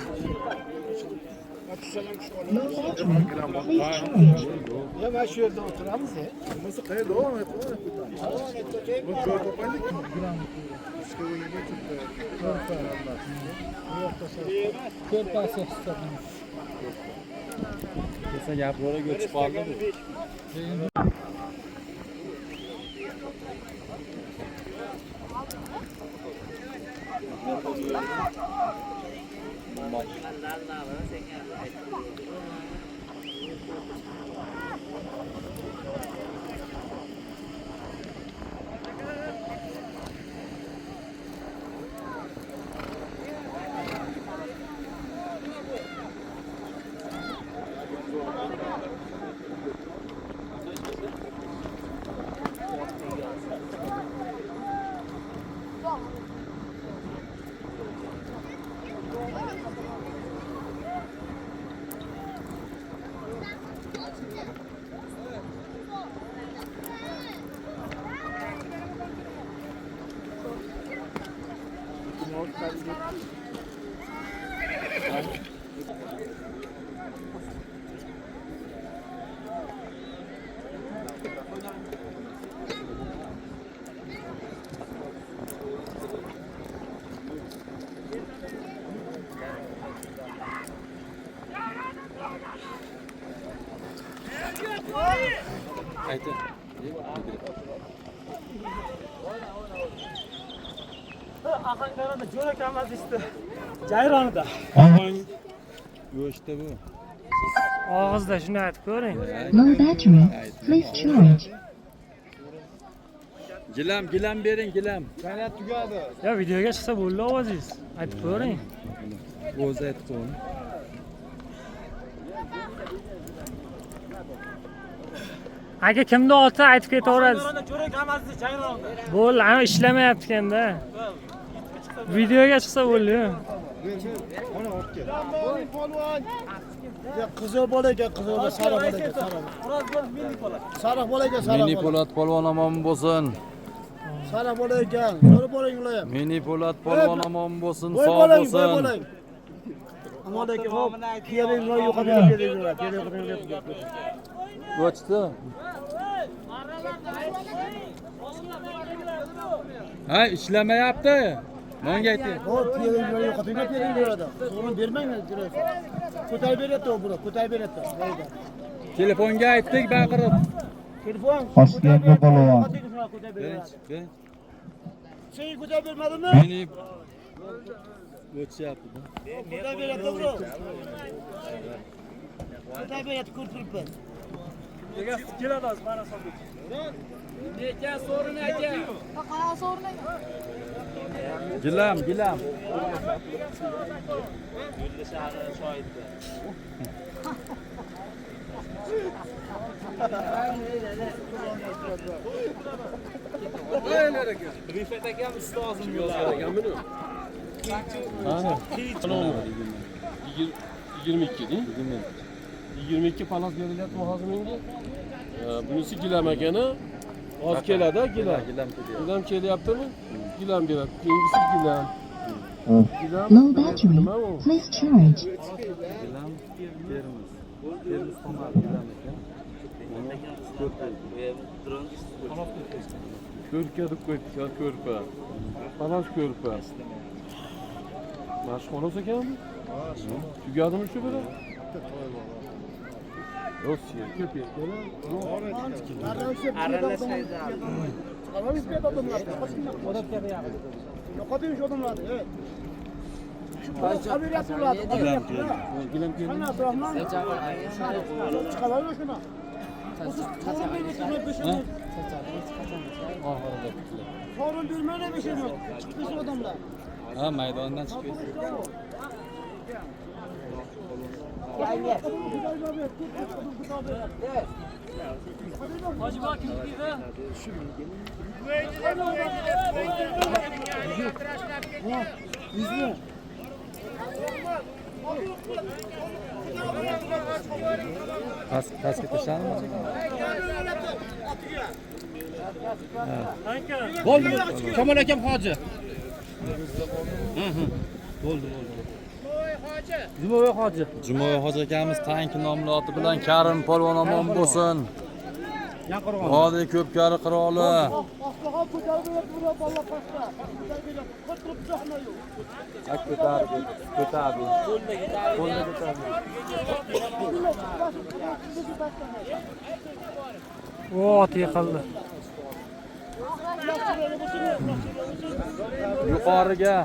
Kesin gaplarga o'tib qoldi. Aytın. Ankara'da jo'rak emas işte. Jayronida. Go'shtda bu. Og'izda shuni aytib ko'ring. Low battery. Please charge. Gilam bering, gilam. Ya videoga chiqsa bo'ldi ovozingiz. Aytib ko'ring. O'zi aytib qo'ying. Aka kimni olsa aytib ketaverasiz. Bo'ldi, ana ishlamayapti ekanda. Videoga chiqsa bo'ldi. Qizil bola ekan, qizil bola, sariq bola ekan, sariq bola ekan, sariq Mini bola. Po'lat polvon omon bo'lsin. Sariq bola ekan, ko'rib boringlar. Mini Po'lat polvon omon bo'lsin, Voy sog' bolang, voy bo'lsin. bolang. Amon aka, hop, piyaringlar yo'qotib ketinglar, O'chdi. Ha, ishlamayapti. Menga ayting. hop, piyaringlar yo'qotib ketinglar. So'rab bermanglar, ko'tarib beryapti u buni, ko'tarib beryapti. Telefonga aytdik baqirib. Telefon. Toshkentda polvon. Ben. Sen ko'tarib bermadingmi? Mini o'chyapti. Ko'tarib beryapti bro. Ko'tarib beryapti, ko'rib turibman. Qanaqa so'rang? Gilam. Rifat akam ustozim yozgan ekanmi? Ana. 22 değil? 22 palas berilyapti hozir menga. Bunisi gilam ekani. Oz keladi, gilam. Gilam kelyaptimi? Gilam beradi. Keyingisi gilam. Low battery. Please charge. Gilam beramiz. Beramiz tomar gilam ekan. Ko'rpa deb qo'ydik, ko'rpa. Palas ko'rpa. Mashxonas ekanmi? Tugadimi shu bilan? Rossiya ko'p Ameliyat bo'ladi. Gilam keldi. Sana Abdurahmon. Chiqaverma shuni. Sorun bilmene bir şey yok. Çıkmış adamlar. Ha, maydondan chiqib pastga tashlanmi? Bo'ldi. Kamol akam hoji. Bo'ldi. Jumovoy hoji. Jumovoy hoji akamiz tank nomli oti bilan Karim polvon omon bo'lsin. Vodiy ko'pkari qiroli. Aslığa ko'tarib berib Allah pastda. Ko'tarib jo'xna yo'q. Ko'tardi. Ot yiqildi. Yuqoriga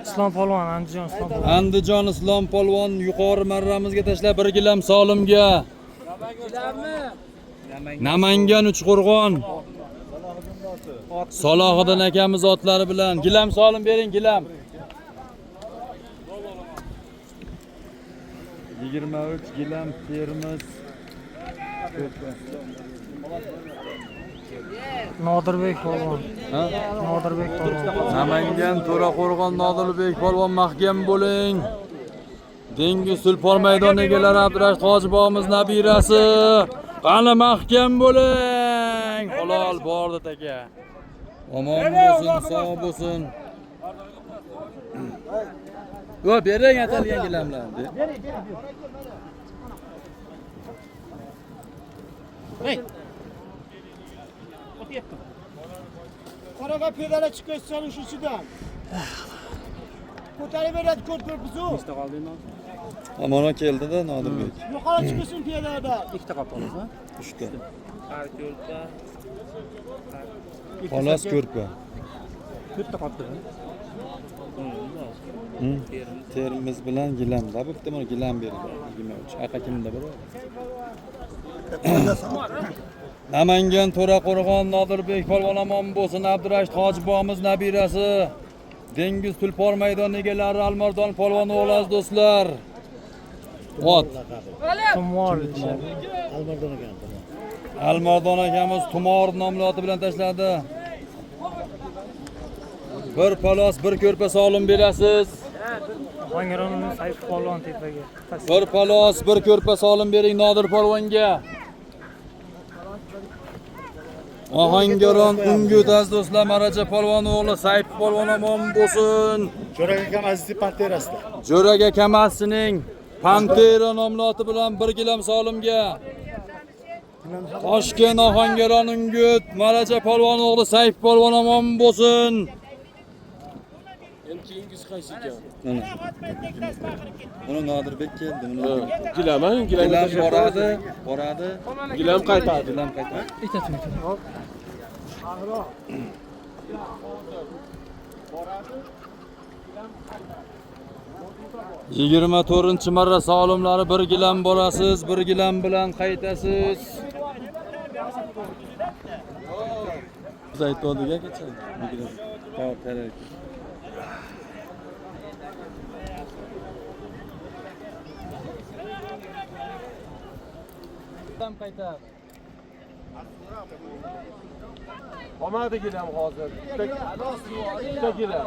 Islom polvon, Andijon Islom polvon. Andijon Islom polvon yuqori marramizga tashlab 1 gilam solimga. Namangan Uchqo'rg'on. Salohiddin akamiz otlari bilan gilam solim bering, gilam. 23 gilam Termiz. Nodirbek polvon. Ha? Nodirbek polvon. Namangan To'raqo'rg'on Nodirbek polvon mahkam bo'ling. Dengiz Sulpor maydoni egalari Abdurashid Hojibobomiz nabirasi. Qani mahkam bo'ling. Halol bordi aka. Omon bo'lsin, sog' bo'lsin. Yo, bering atalgan gilamlarni. Hey. Qaraga pedala chiqishsan shundan. Ko'tarib beradi ko'rpizu. Nechta qoldingmi? Amona keldida Nodirbek. Yuqori chiqsin pedalada. Ikkita qoldi. 3 ta. Har ko'rpa. Xolos ko'rpa. To'rtta qoldi. Termiz bilan gilamda. Bu bitta mana gilam berdi. 23. Aqa kimda bor? Namangan To'raqo'rg'on Nodirbek polvon omon bo'lsin. Abdurashid Hojibobomiz nabirasi. Dengiz Tulpor maydoni egalari Almardon polvon o'g'il do'stlar. Ot. Tumor. Almardon akamiz Tumor nomli oti bilan tashladi. Bir palos, bir ko'rpa solim berasiz. Ohangaronning Sayf polvon tepaga. Bir palos, bir ko'rpa solim bering Nodir polvonga. Ohangaron Ungut aziz do'stlar, Maraja polvon o'g'li Sayf polvon omon bo'lsin. Jo'rak akam Aziz Panterasida. Jo'rak akamasining Pantera nomli oti bilan 1 gilam solimga. Toshkent Ohangaron Ungut Maraja polvon o'g'li Sayf polvon omon bo'lsin. Endi keyingisi qaysi ekan? Mana Nodirbek keldi. Gilam boradi. Gilam qaytadi. Gilam qaytadi. Ikkitasi. 24-marra solimlari 1 gilam borasiz, 1 gilam bilan qaytasiz. Biz aytdik kecha. Tavakkallik. Tam qaytar. Qolmadi gilam hozir. Bitta gilam.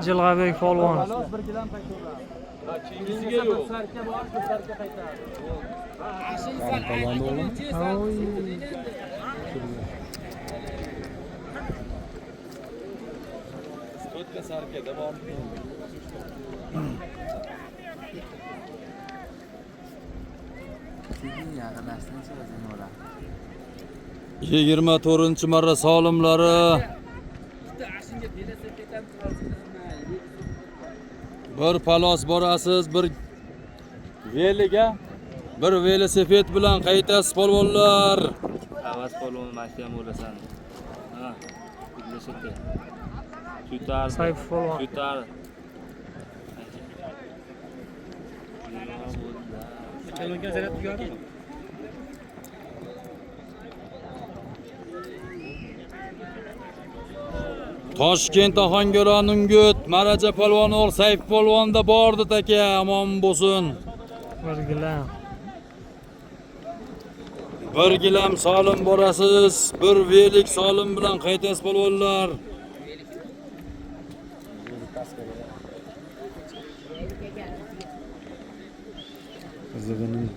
Jilg'abek polvon. Bir gilam qaytar. Ha, keyingisiga yo'q. Sarka bor, sarka qaytar. O'tga sarka davom. 24-marra solimlari bir palos borasiz, bir veliga, bir velosiped bilan qaytasiz polvonlar. Avaz polvon mahkam bo'lasan. Ha, birlashibdi. Tutardi. Sayfov polvon. Tutardi. Kalonga zaryad tugadimi? Toshkent Ohangaron Ungut Maraja polvon o'g'li Sayf polvonda bordi taka, omon bo'lsin. Bir gilam. Bir gilam solim borasiz, bir velik solim bilan qaytasiz polvonlar. Qizig'ining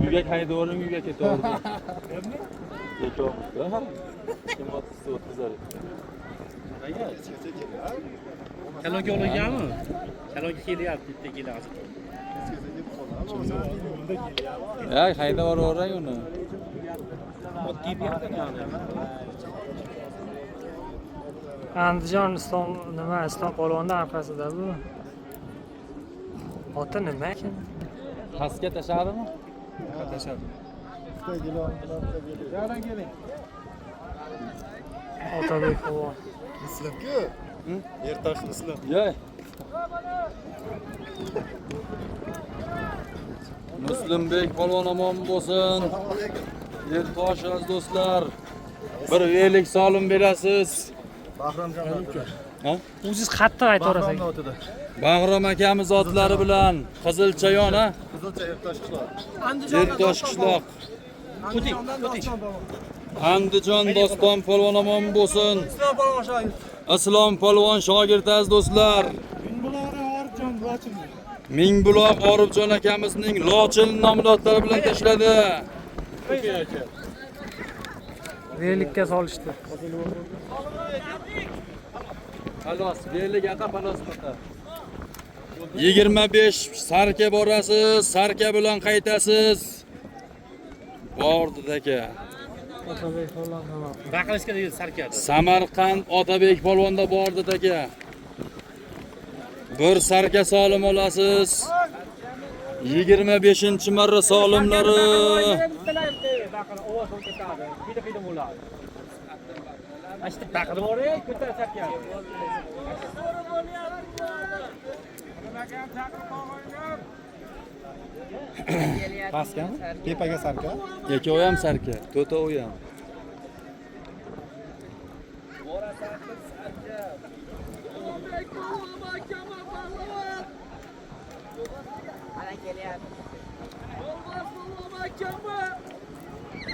uyga haydavering, uyga ketaverdi. Kim otsa o'tkazar. Kalonga olinganmi? Kalonga kelyapti, bitta kelyapti. Ya haydavering uni. Oddiy berdi yani. Andijon Islom nima Islom polvonning orqasida bu. Oti nima ekan? Xasga tashadimi? Otabek polvon. Yo'q. Muslimbek polvon omon bo'lsin. Ertosh aziz do'stlar. Bir velik solim berasiz. Ha? O'zingiz qattiq aytaverasiz. Bag'rom akamiz otlari bilan Qizilchayon ha? Ertosh qishloq. Andijon Doston polvon omon bo'lsin. Islom polvon shogird aziz do'stlar. Mingbuloq Orifjon akamizning Lochin nomli otlari bilan tashladi. Velikka solishdi. Xolos, velik aka xolos aka. 25 sarka borasiz, sarka bilan qaytasiz. Bordi aka. Otabek polvon nima? Baqirishga dedi sarkadi. Samarqand Otabek polvonda bordi aka. Bir sarka solim olasiz. 25-marra solimlari. Pastgami? Tepaga sarka. Ikkovi ham sarka, to'rtovi ham.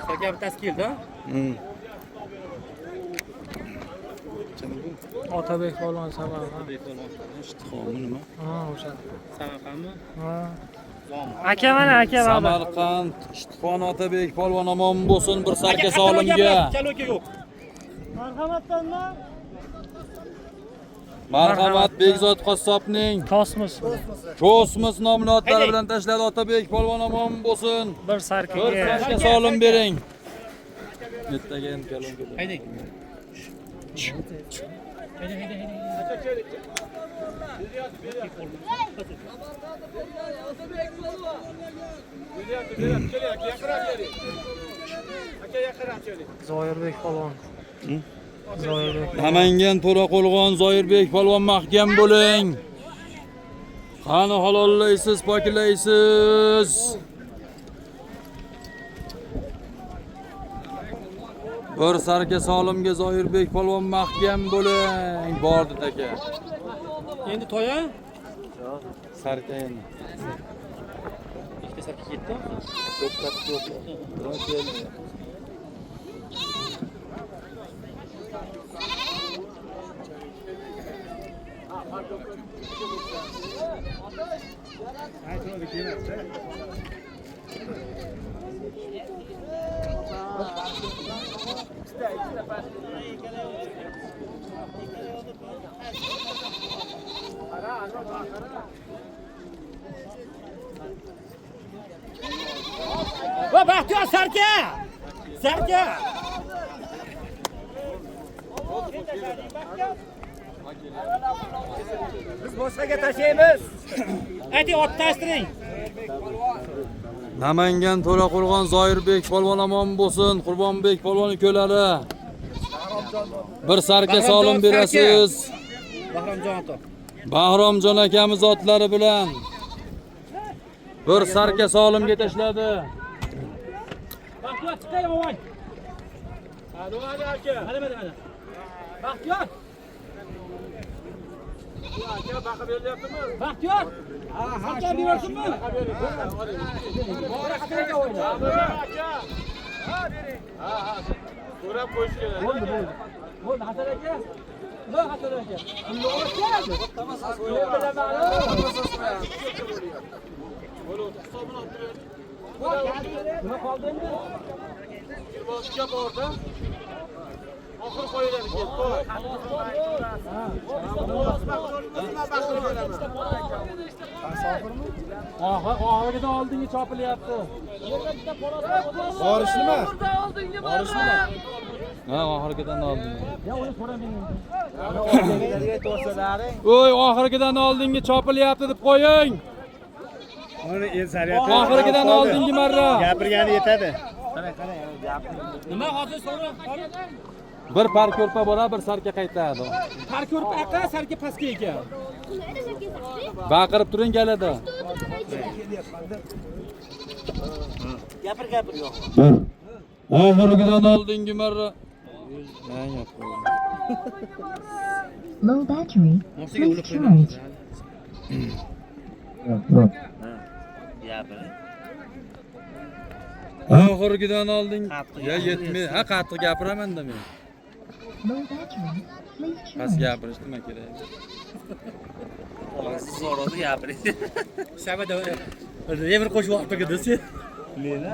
Sarka bittasi keldi. Otabek polvon Samarqand. Ishtixomi nima? Ha, o'sha. Samarqandmi? Ha. Aka mana aka mana. Samarqand Ishtixon Otabek polvon omon bo'lsin, bir sarka solimga. Kalonga yo'q. Marhamatdanmi? Marhamat Bekzod qassobning Kosmos. Kosmos nomli otlari bilan tashladi Otabek polvon omon bo'lsin. Bir Bir sarkaga. sarka solim bering. Bittaga ham kalonga. Haydang. Zoirbek polvon. Zoirbek. Namangan To'raqo'rg'on Zoirbek polvon mahkam bo'ling. Qani halollaysiz, poklaysiz. Bir sarka solimga Zoirbek polvon mahkam bo'ling. Bordi aka. Endi to'ya? Sarka endi. Ikkita sarka ketdi. Va Baxtiyor sarka! Sarka! Biz boshqaga tashlaymiz. Ayting, ot tashtiring. Namangan To'raqo'rg'on Zoirbek polvon omon bo'lsin. Qurbonbek polvon ukalari. Bir sarka solim berasiz. Bahromjon aka. Bahromjon akamiz otlari bilan bir sarka solimga tashladi. Baxtiyor chiqay voy. Hadi aka. Mana. Baxtiyor. Aka baqa beryaptimi? Baxtiyor. Aka bersinmi? Bora aka o'yna. Aka. Ha bering. Ha. So'rab qo'yish kerak. Bo'ldi. Bo'ldi Hasan aka. Lo'q Hasan aka. Lo'q keladi. Tamasa so'rab. Bo'ldi. Hisobini olib turing. Nima qoldi endi? 20 ga borda. Oxir qo'yiladi ket. Qo'y. Oxirgida oldinga chopilyapti. Borishnimi? Ha, oxirgidan oldin. Ya uni so'ramayman. Voy, oxirgidan oldinga chopilyapti deb qo'ying. Uni el sariyati. Oxirgidan oldingi marra. Gapirgani yetadi. Nima hozir so'ra? Bir par ko'rpa bora, bir sarka qaytadi. Har ko'rib aqa, sarga pastga ekan. Baqirib turing galada. Gapir yo'q. Oxirgidan oldingi marra. Low battery. Please charge. Oxirgidan olding. Ya yetmay. Ha, qattiq gapiraman-da men. Low battery. Please Past charge. gapirish nima kerak? So'radi gapiring. Sabada bir qo'shib olib sen. Meni?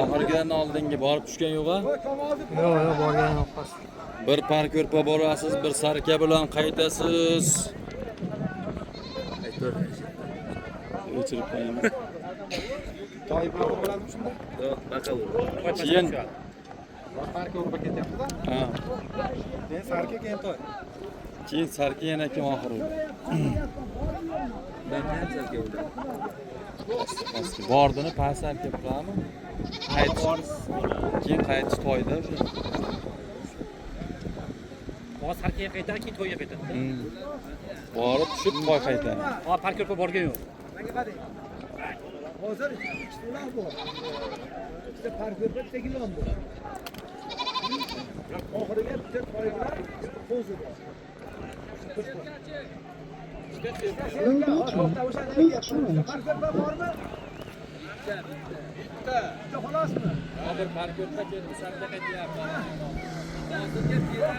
Oxirgidan oldingi borib tushgan yo'q-a? Yo'q, borgan yo'q. Bir par ko'rpa borasiz, bir sarka bilan qaytasiz. O'chirib qo'yaman. Toyib bo'ladimi shunda? Yo'q, baqa u. Keyin Sarka urib ketyapti-da. ha, Men sarka keyin toy. keyin sarka yana kim oxiri. Ben ham sarga o'yladim. Bordini past sarka qilaman. Qaytish. Keyin qaytish to'yda o'sha. Hozir sarga qaytar, keyin to'yga qaytar. Borib tushib to'y qaytadi. Ha, par ko'rpa borgan yo'q. Menga qarang. Hozir ishlar bor. Bitta parko'rpa bitta gilon bor. Oxiriga bitta toy bilan qo'zi bor. Low battery. Please charge. Parko'rpa bormi? Bitta xolosmi? Hozir par ko'rpa keldi, sarka qaytyapti. Hozirga tira.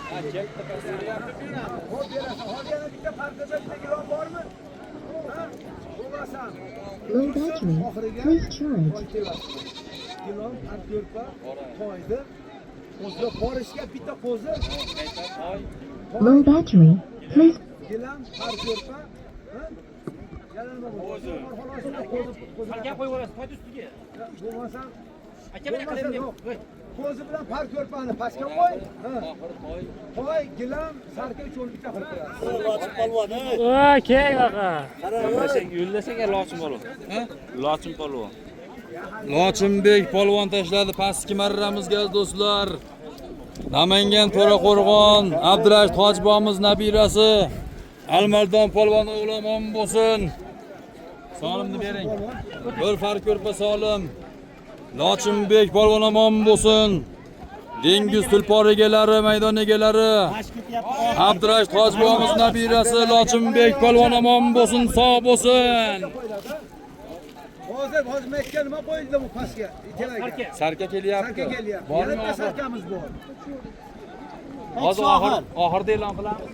Ha, keldi pastga. Hop berasan. Hozir yana bitta parko'rpa bitta gilon bormi? Ha? Bo'lmasam. Low battery. Please charge. Gilon, parko'rpa, toydi. Qo'ziga borishga bitta qo'zi. Low battery. Please. Gilam, parko'rpa. Ha? Yana nima bor? Qo'zi. Sarga qo'yib yuborasiz, to'y ustiga. Bo'lmasam Aka bilan qilaymi deb. qo'zi bilan parko'rpani pastga qo'y. Ha. Toy, gilam, sarka uchun bitta qilib qo'yasiz. Lochin polvon. Voy, keng aqa. Yo'llasak lochin polvon. Ha? Lochin polvon. Lochinbek polvon tashladi pastki marramizga do'stlar. Namangan To'raqo'rg'on Abdurashid Hojibomiz nabirasi Almardon polvon o'g'lomon bo'lsin. Solimni bering. Bir far ko'rpa solim. Lochinbek polvon omon bo'lsin. Dengiz tulpor egalari, maydon egalari. Abdurashid Hojibomiz nabirasi Lochinbek polvon omon bo'lsin, sog' bo'lsin. Hozir aytgan nima qo'yildi bu pastga? Kelaga. Sarka kelyapti. Sarka kelyapti. Bormi? Yana bitta sarkamiz bor. Hozir oxirda e'lon qilamiz.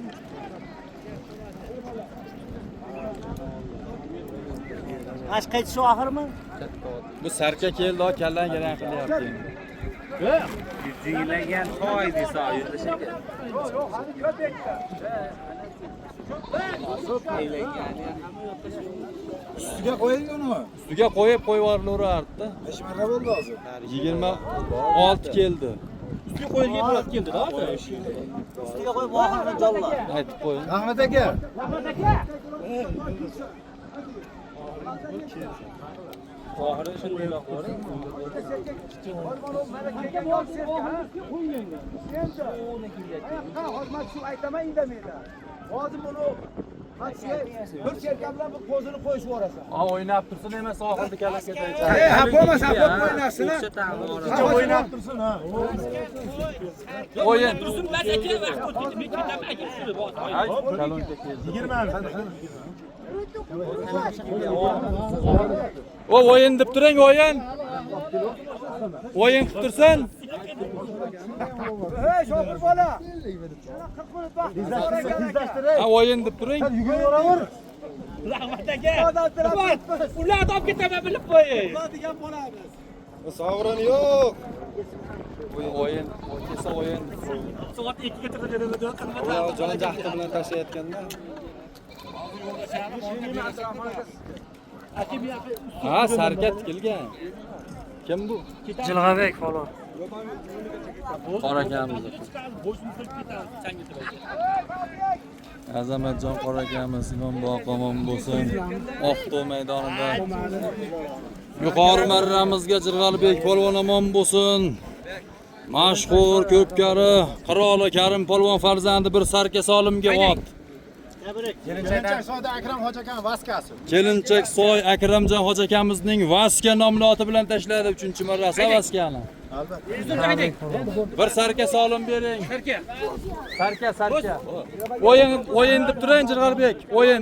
Ash qaytishi oxirmi? Bu sarka keldi, kallan garang qilyapti. Yuzinglagan toy desa, yuzlashga. Yo'q, hali ko'pakda. Ustiga qo'ying uni. Ustiga qo'yib qo'yib yuboraverdi. Necha marra bo'ldi hozir? 26 keldi. Üstüne koyulgan bo'lib keldi-da. Ustiga qo'yib oxirida jolla. Aytib qo'ying. Rahmat aka. Rahmat aka. Oxirida shunday qilib Hozir shu aytaman indamaydi. Hozir buni bir cherka bilan bu qo'zini qo'yishib yuborasan. Ha o'ynab tursin emas oxirida kalasiga aytadi. Ha bo'lmasa hap o'ynasin. O'ynab tursin ha. O'yin. tursin, bas aka vaqt o'tdi. Men ketaman aka shuni. Ay, kalonga keldi. 20. O o'yin deb turing, o'yin. O'yin qilib tursin. Hey, shofir bola. Ha o'yin deb turing. Yuguraver. Rahmat aka. Ularni olib ketaman bilib qo'ying. degan bo'lamiz. Sovrin yo'q. O'yin, kelsa o'yin. Soat 2ga turadi. Jon jahdi bilan tashlayotganda. Ha, sarkat tikilgan. Kim bu? Jilg'abek polvon. Qorakamiz. Azamatjon qorakamiz imom boqomon bo'lsin. Oqto'y maydonida. Yuqori marramizga Jirg'albek polvon omon bo'lsin. Mashhur ko'pkari Qiroli Karim polvon farzandi bir sarka solimga ot. Kelinchak soda Akram hoji aka vaskasi. Kelinchak soy Akramjon hoji akamizning Vaska nomli oti bilan tashladi 3-marra Vaskani. Bir sarka solim bering. Sarka. O'yin deb turing Jirg'albek. O'yin.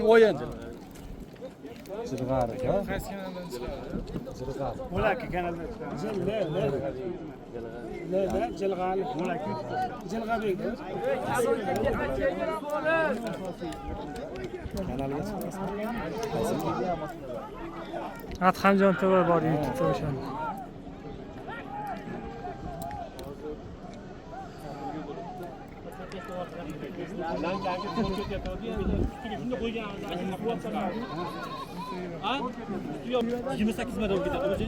Jirg'ar aka. Bo'laki kanalda. Jilg'al. Bo'laki. Jilg'abek. Adhamjon TV bor YouTube'da o'shanda. Ha? 28 marta olib ketadi o'zi.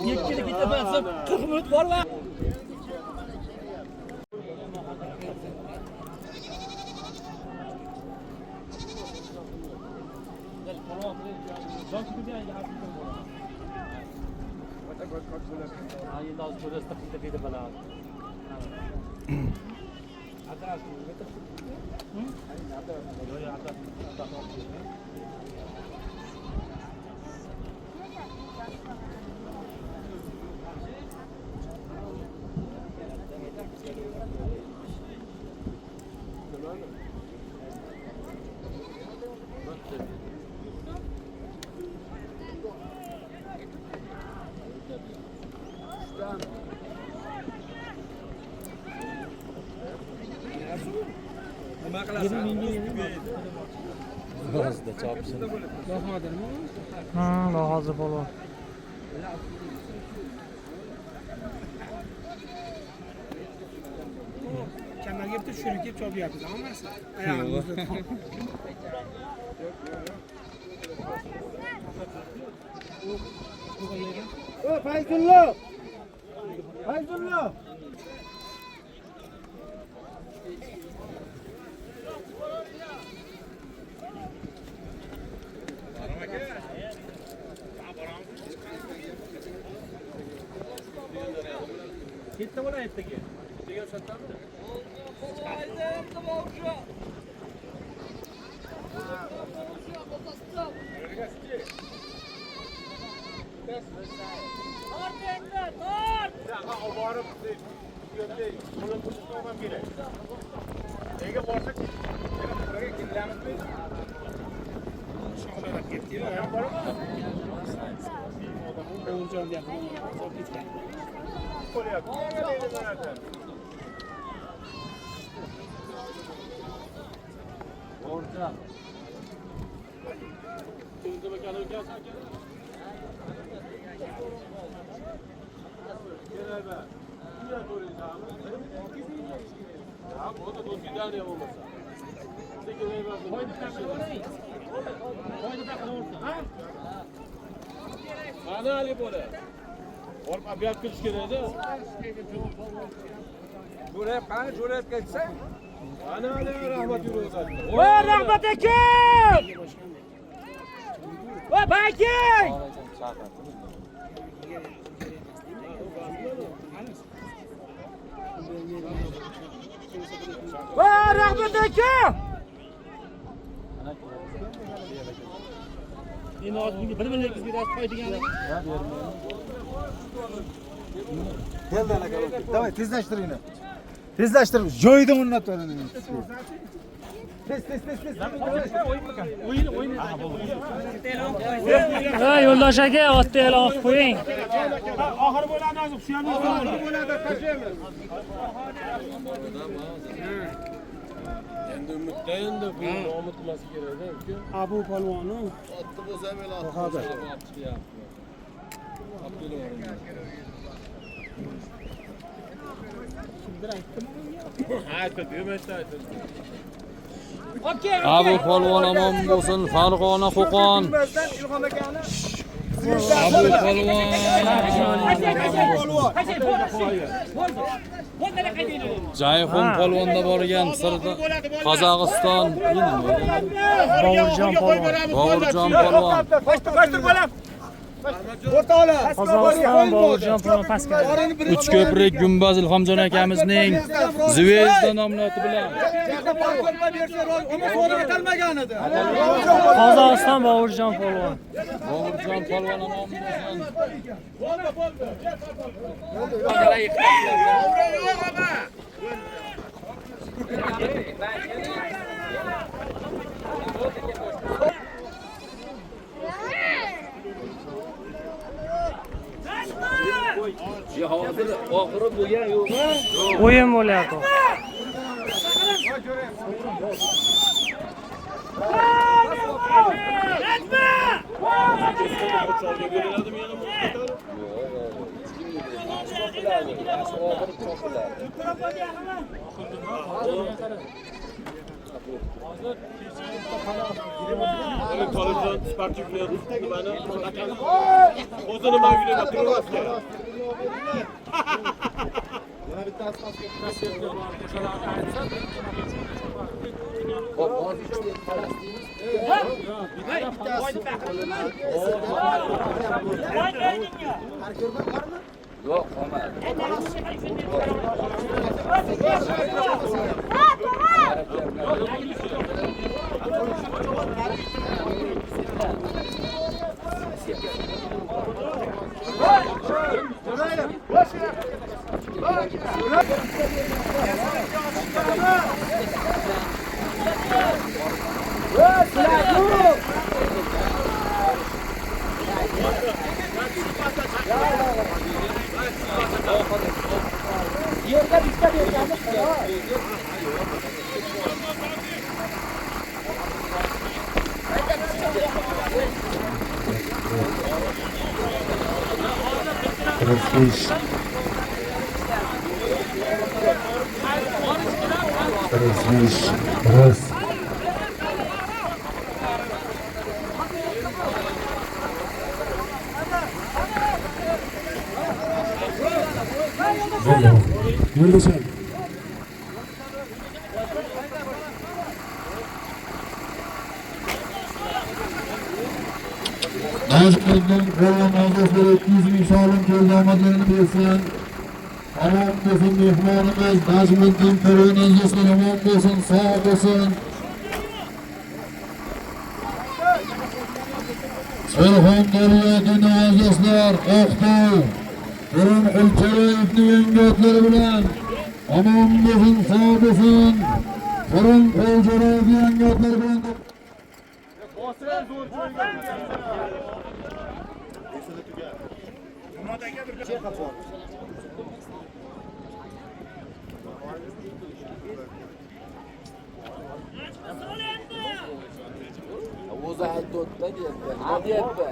Yekkida ketaman, 40 minut bor va Hozirda chopsin. Hozir polvon. Kamarga bitta tushirib kelib chopyapmiz, hammasi. Ayog'imizda. Fayzullo. ketdi bo'la ertaga. Degan sotami? Ana Ali bola. Olib olib kelish kerak-da. Jo'rayib, qani jo'rayib ketsa? Ana rahmat yuribsan. Voy rahmat aka! Voy baking! Voy rahmat aka! Endi hozir bunga bir-birini berasiz qo'ydigani. Keldi aka. Davay tezlashtiring. Tezlashtir. Joydim unnab turadi. Ha, yo'ldosh aka, otda e'lon qilib qo'ying. Oxiri bo'ladi, hozir suyamiz bo'ladi, tashlaymiz. Endi umidda endi bu nomi qilmasi kerak-da, uka. Abu polvonni Otda bo'lsa men Hozir. Abu polvon omon bo'lsin, Farg'ona Qo'qon. Abu polvon. Jayxun polvonda borgan sirda Qozog'iston. Bovurjon polvon. Bovurjon polvon. Qozog'iston Bovurjon polvon pastga. Uchko'prik Gumbaz Ilhomjon akamizning Zvezda nomli oti bilan. Qozog'iston Bovurjon polvon. Bovurjon polvon omon bo'lsin. Hozir oxiri bo'lgan yo'qmi? O'yin bo'lyapti. Tolibjon sportivniy nimani o'zini mavjudida turyapti. Yo'q, qolmadi. Najmiddin qo'ldan ozoslar 200 ming so'm keldi, omadlarini bersin. Omon bo'lsin mehmonimiz Najmiddin qo'ldan ozoslar omon bo'lsin, sog' bo'lsin. Surxondaryodan ozoslar Oqto'y Qur'on Qulchayevning yangotlari bilan omon bo'lsin, sog' bo'lsin. Qur'on Qulchayevning yangotlari bilan o'zi aytdi-da deyapti. Nima deyapti?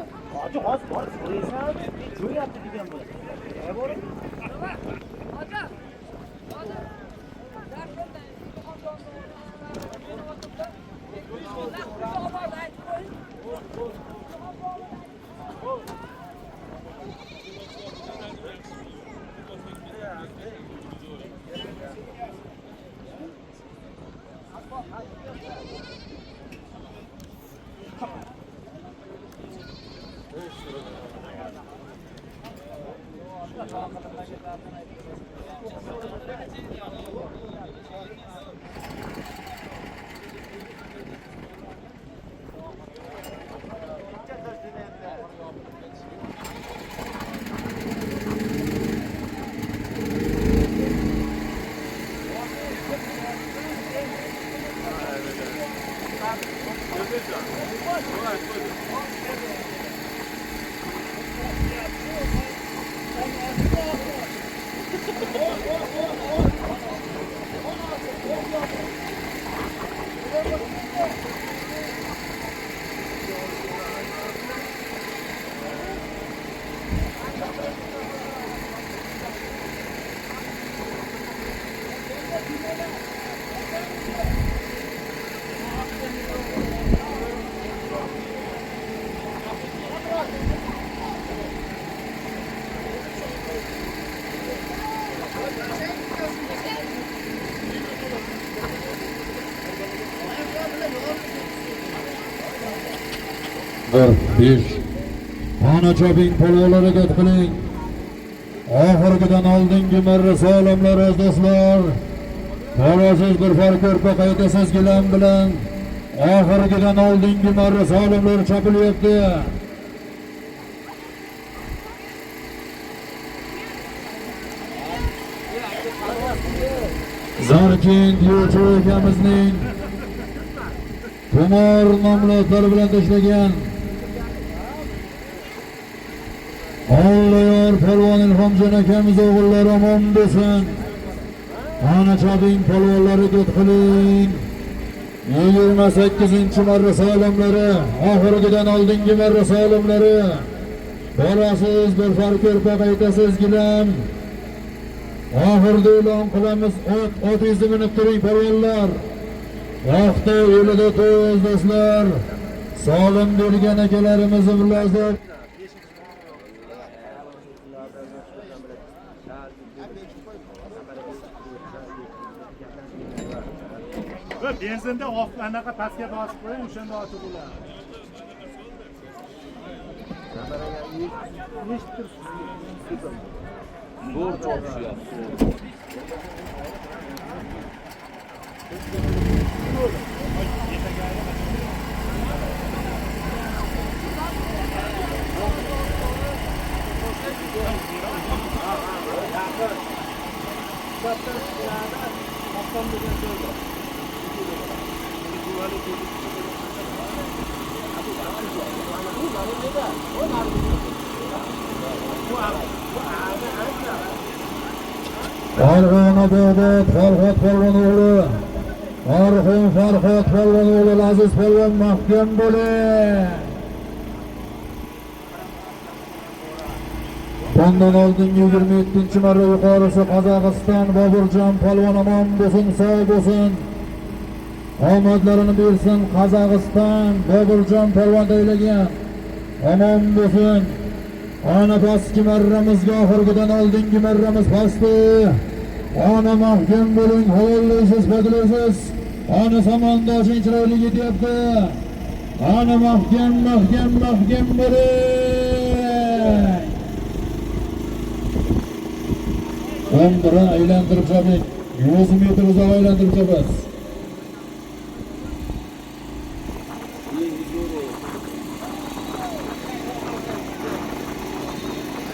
5 Ana choping polvonlariga qiling. Oxirgidan oldingi marra salomlar aziz do'stlar. Qarasiz bir farq ko'rpa qaytasiz gilam bilan oxirgidan oldingi marra salomlar chopilyapti. Zarkin yo'lchi akamizning Tumor nomlari bilan tashlagan Olloyor polvon Ilhomjon akamiz o'g'illari omon bo'lsin. Ana choping polvonlari deb qiling. 28-marra salomlari, oxirgidan oldingi marra salomlari. Borasiz bir farq ko'rpa qaytasiz gilam. Oxirda e'lon qilamiz, otingizni minib turing polvonlar. Vaqti yo'lida to'z do'stlar. Salom bergan akalarimiz bilan benzinda anaqa pastga bosib qo'ying, o'shanda ochib bo'ladi. Zo'r chopishyapti. Farg'ona Bo'g'dod Farhod polvon o'g'li, Orxon Farhod polvon o'g'li Aziz polvon mahkam bo'ling. Bundan oldingi 27-marra yuqorisi Qozog'iston Boburjon polvon omon bo'lsin, sog' bo'lsin. Omadlarini bersin Qozog'iston Boburjon polvon deylagan. Omon bo'lsin. Ana pastki marramizga oxirgidan oldingi marramiz pastdi. Ana mahkam bo'ling, havolaysiz, foydalaysiz. Ana samondoshing chiroyli ketyapti. Ana mahkam bo'ling. 11 aylantirib choping. 100 metr uzoq aylantirib chopasiz.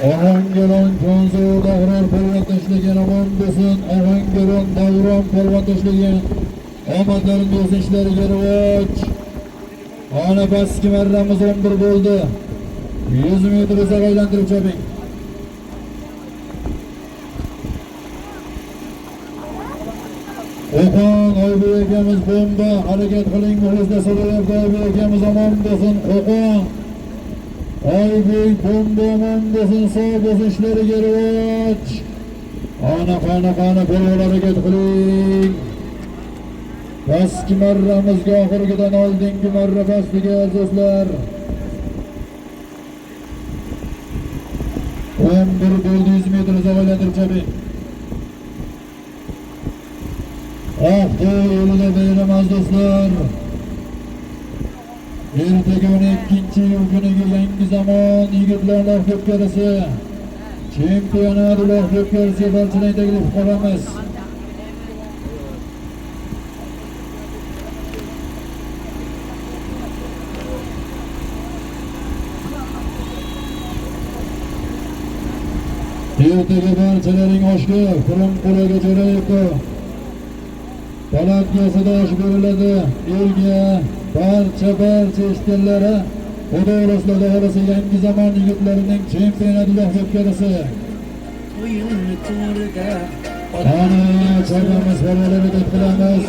Ohangaron Jonzo Davron polvon tashlagan omon bo'lsin. Ohangaron Davron polvon tashlagan omadlarini bersin, ishlariga rivoj. Ana pastki marramiz 11 bo'ldi. 100 metr uzoq aylantirib choping. Qo'qon Oybek akamiz bomba harakat qiling, muxlislar so'rayapti. Oybek akamiz omon bo'lsin. Qo'qon Oybek bomba omon bo'lsin, sog' bo'lsin, ishlariga rivoj. Ana polvon harakat qiling. Pastki marramizga oxirgidan oldingi marra pastiga do'stlar. 11 metr uzoq aylantirib choping. Hafta yo'lida bayram aziz do'stlar. Ertaga 12-iyul kuniga yangi zamon yigitlar ko'pkarasi chempionat ko'pkarasi barchalarga taklif qilamiz. Ertaga barchalaring oshga, pulim qo'liga jo'rayibdi. Palatga sadosh beriladi. Elga barcha eshitganlari Xudo xohlasa yangi zamon yigitlarining chempionatiga o'tkazasi. Ana chaqamiz bolalarga deb qilamiz.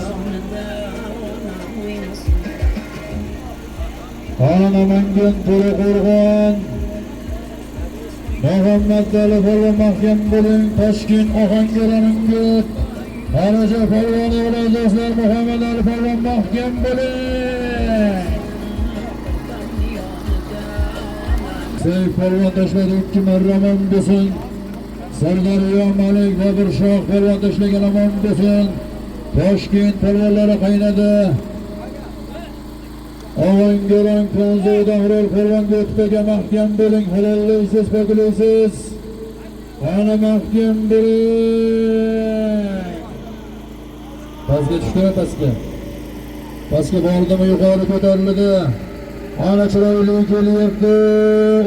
Namangan To'raqo'rg'on Muhammad Ali polvon mahkam bo'ling. Toshkent Ohangaroningga Qaracha polvoni bilan do'stlar Muhammad Ali polvon mahkam bo'ling. Seyf polvon tashladi 2 marra omon bo'lsin. Sardor Malik va bir shoh polvon tashlagan omon bo'lsin. Toshkent polvonlari qaynadi. Ohangaron Konzo Davrol polvonga o'tpaga mahkam bo'ling. Halollaysiz, poklaysiz. Ana mahkam bo'ling. Pastga tushdi, pastga. Pastga bordimi yuqori ko'tarildi. Ana chiroyli kelyapti.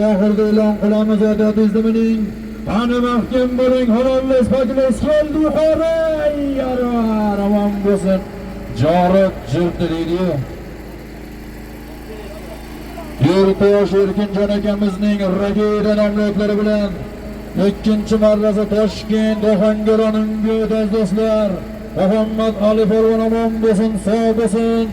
Oxirida e'lon qilamiz odatizmining. Ana mahkam bo'ling. Halollaysiz, poklaysiz. Keldi yuqori. Yarar, omon bo'lsin. Jorat jirdi deydi. Yurtbosh Erkinjon akamizning Rageda nomli otlari bilan ikkinchi marrasi Toshkent Ohangaroningga o'tadi do'stlar. Muhammad Ali polvon omon bo'lsin, sog' bo'lsin.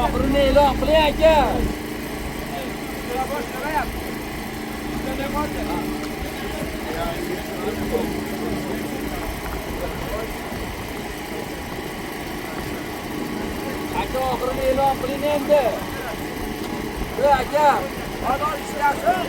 Oxirini e'lon qiling aka. Aka oxirini e'lon qiling endi. Aka, odam ishlasin.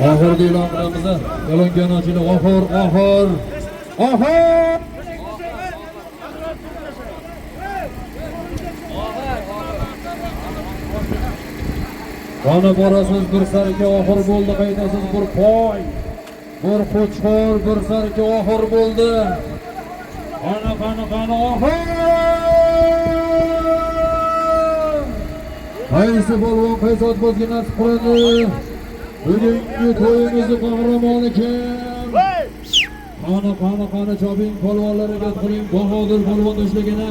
Oxirida e'lon qilamiz. Yalangan ochili oxir. Qani borasiz bir sarga oxir bo'ldi, qaytasiz bir poy. Bir qo'chqor bir sarga oxir bo'ldi. Qani oxir. Qaysi polvon qaysi otbozga nasib qiladi? Bugungi to'yimizni qahramoni kim? Qani choping polvonlariga qiling. Bahodir polvon tashlagana.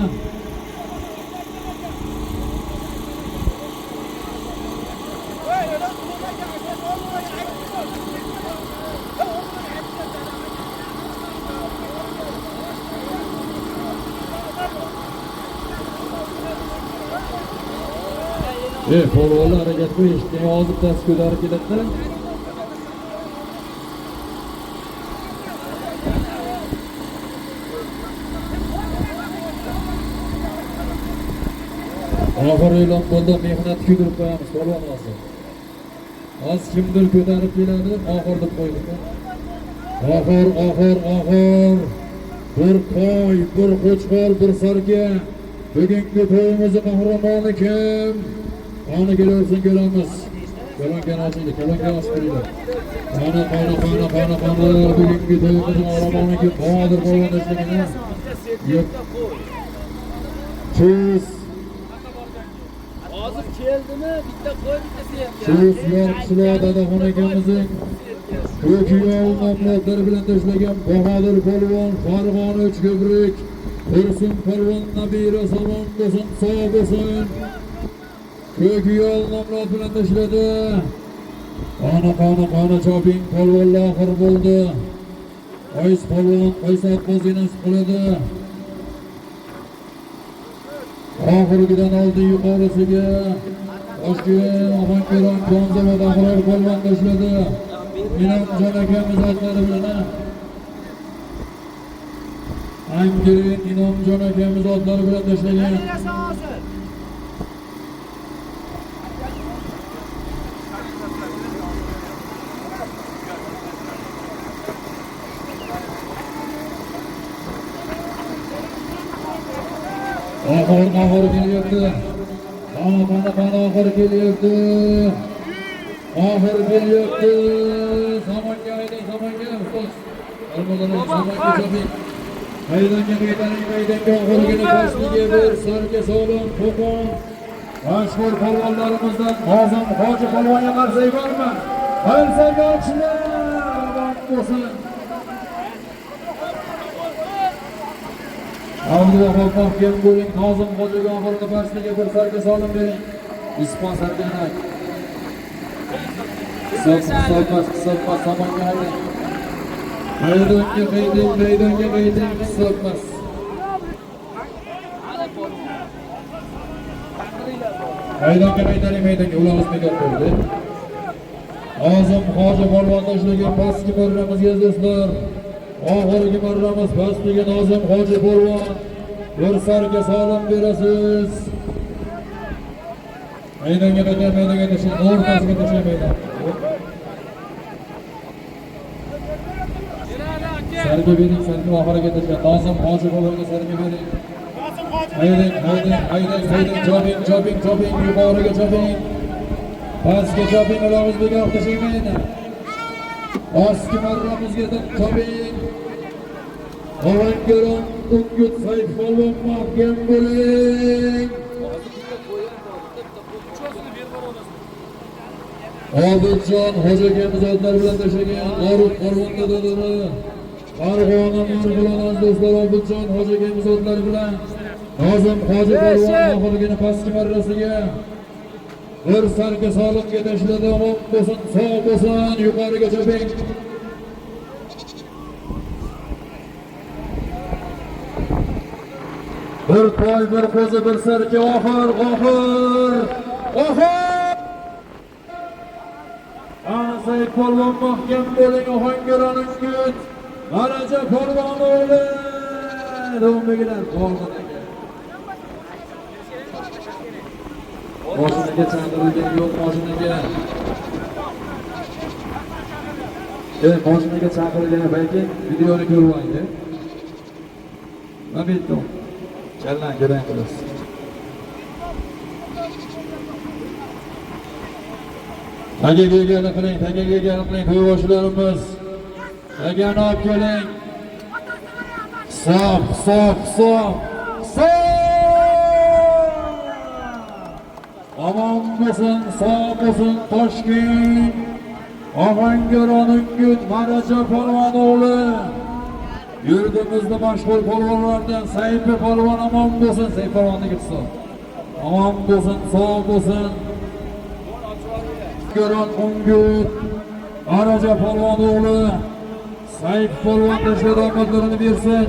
Polvonlar harakat qilishdi. Hozir past ko'tarib keladi. Oxir e'lon bo'ldi. Mehnat kuydirib qo'yamiz polvonlarga. Az kimdir ko'tarib keladi, oxir deb qo'ydik. Oxir. Bir toy, bir qo'chqor, bir sarga. Bugungi to'yimizni qahramoni kim? Qani kelsin ko'ramiz. Kelongan ochildi, kelongan ochildi. Qani bugungi to'yimizni qahramoni kim? Bahodir polvon tashlagana. Yo'q. Cheers. Hozir keldimi? Bitta qo'y, bittasi ham. Cheers yo'qchilar dadaxon akamizning Ko'kiyol nomlari bilan tashlagan Bahodir polvon, Farg'ona 3 ko'prik, Tursun polvon nabira salom bo'lsin, sog' bo'lsin. Ko'kiyol nomlari bilan tashladi. Qani choping polvonlar oxir bo'ldi. Oys polvon, Oysat qo'zini qiladi. Oxirgidan oldin yuqorisiga Toshkent, Ohangaron, Konza va Baxror polvon tashladi. Inomjon akamiz otlari bilan Angirin Inomjon akamiz otlari bilan tashlagan. Oxir kelyapti. Qana oxir kelyapti. Oxir kelyapti. Samonga haydang, samonga ustoz. Almazalon samonga choping. Maydonga maydonga oxirgina pasliga bir sarga sog'lom Qo'qon. Mashhur polvonlarimizdan Nozim Hoji polvonga qarshi bormi? Qarsaga ochlar. Bo'lsin. Abdulloh mahkam bo'ling. Nozim Hojiga oxirgi pasliga bir sarga sog'lom bering. Ispan sargana. Hisobmas samonga haydang. Maydonga haydang, hisobmas. Maydonga ulamiz bekor bo'ldi. Nozim Hoji polvon tashlagan pastki marramizga do'stlar. Oxirgi marramiz pastiga Nozim Hoji polvon. Bir sarga sog'lom berasiz. Maydonga tashlang, o'rtasiga tashlang maydon. Sarga bering, sarga oxiriga tashlang. Nozim Hoji polvonga sarga bering. Haydang, choping, yuqoriga choping. Pastga choping, ulamiz bekor tashlaymaydi. Pastki marramizga choping. Ohangaron, Urgut, Said polvon mahkam bo'ling. Obidjon Hoji akamiz otlar bilan tashlagan Orif polvonga dadari. Farg'ona Marg'ilon do'stlar, Obidjon Hoji akamiz otlar bilan Nozim Hoji polvon oxirgina pastki marrasiga bir sarga sog'liqga tashladi. Omon bo'lsin, sog' bo'lsin, yuqoriga choping. Bir toy, bir qo'zi, bir sarga oxir. Said polvon mahkam bo'ling. Ohangaronning kuch. Maraja polvon o'g'li. Do'mbigilar polvon aka. Mashinaga chaqirilgan yo'q, mashinaga. Mashinaga chaqirilgan paytda videoni ko'rib oling. Mabitto. Challan garang qilasiz. Tagaga egalik qiling, to'yvoshlarimiz. Tagani olib keling. Hisob. Omon bo'lsin, sog' bo'lsin Toshkent. Ohangaronning kuch Maraja polvon o'g'li. Yurtimizda mashhur polvonlardan Said polvon omon bo'lsin, Said polvonniki hisob. Omon bo'lsin, sog' bo'lsin. Ohangaron Urgut Maraja polvon o'g'li. Said polvon tashlab omadlarini bersin.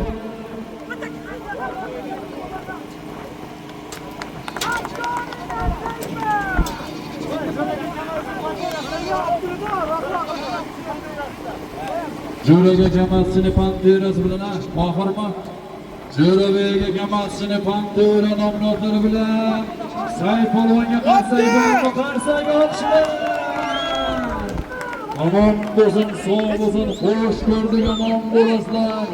Jo'raga jamoasini Panterasi bilan oxirmi? Jo'raga jamoasini Pantera nomlari bilan Said polvonga qarsak olishlar. Omon bo'lsin, sog' bo'lsin, xo'sh ko'rdik, omon bo'lasizlar.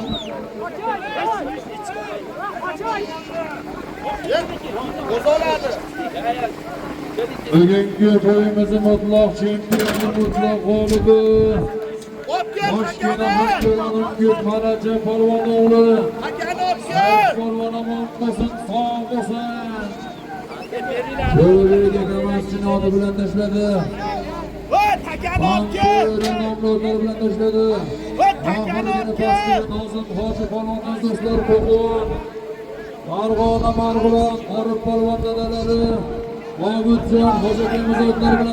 Bugungi to'yimizning mutlaq chempioni, mutlaq g'olibi Toshkent Ohangaronning Maraja polvon o'g'li. Said polvon omon bo'lsin, sog' bo'lsin. Jo'raga jamoasini oti bilan tashladi. Pantera nomlari bilan tashladi. Oxirgina pastga Nozim Hoji polvonning do'stlari Qo'qon. Farg'ona Marg'ilon Orif polvon dadalari. Obidjon Hoji akamiz otlari bilan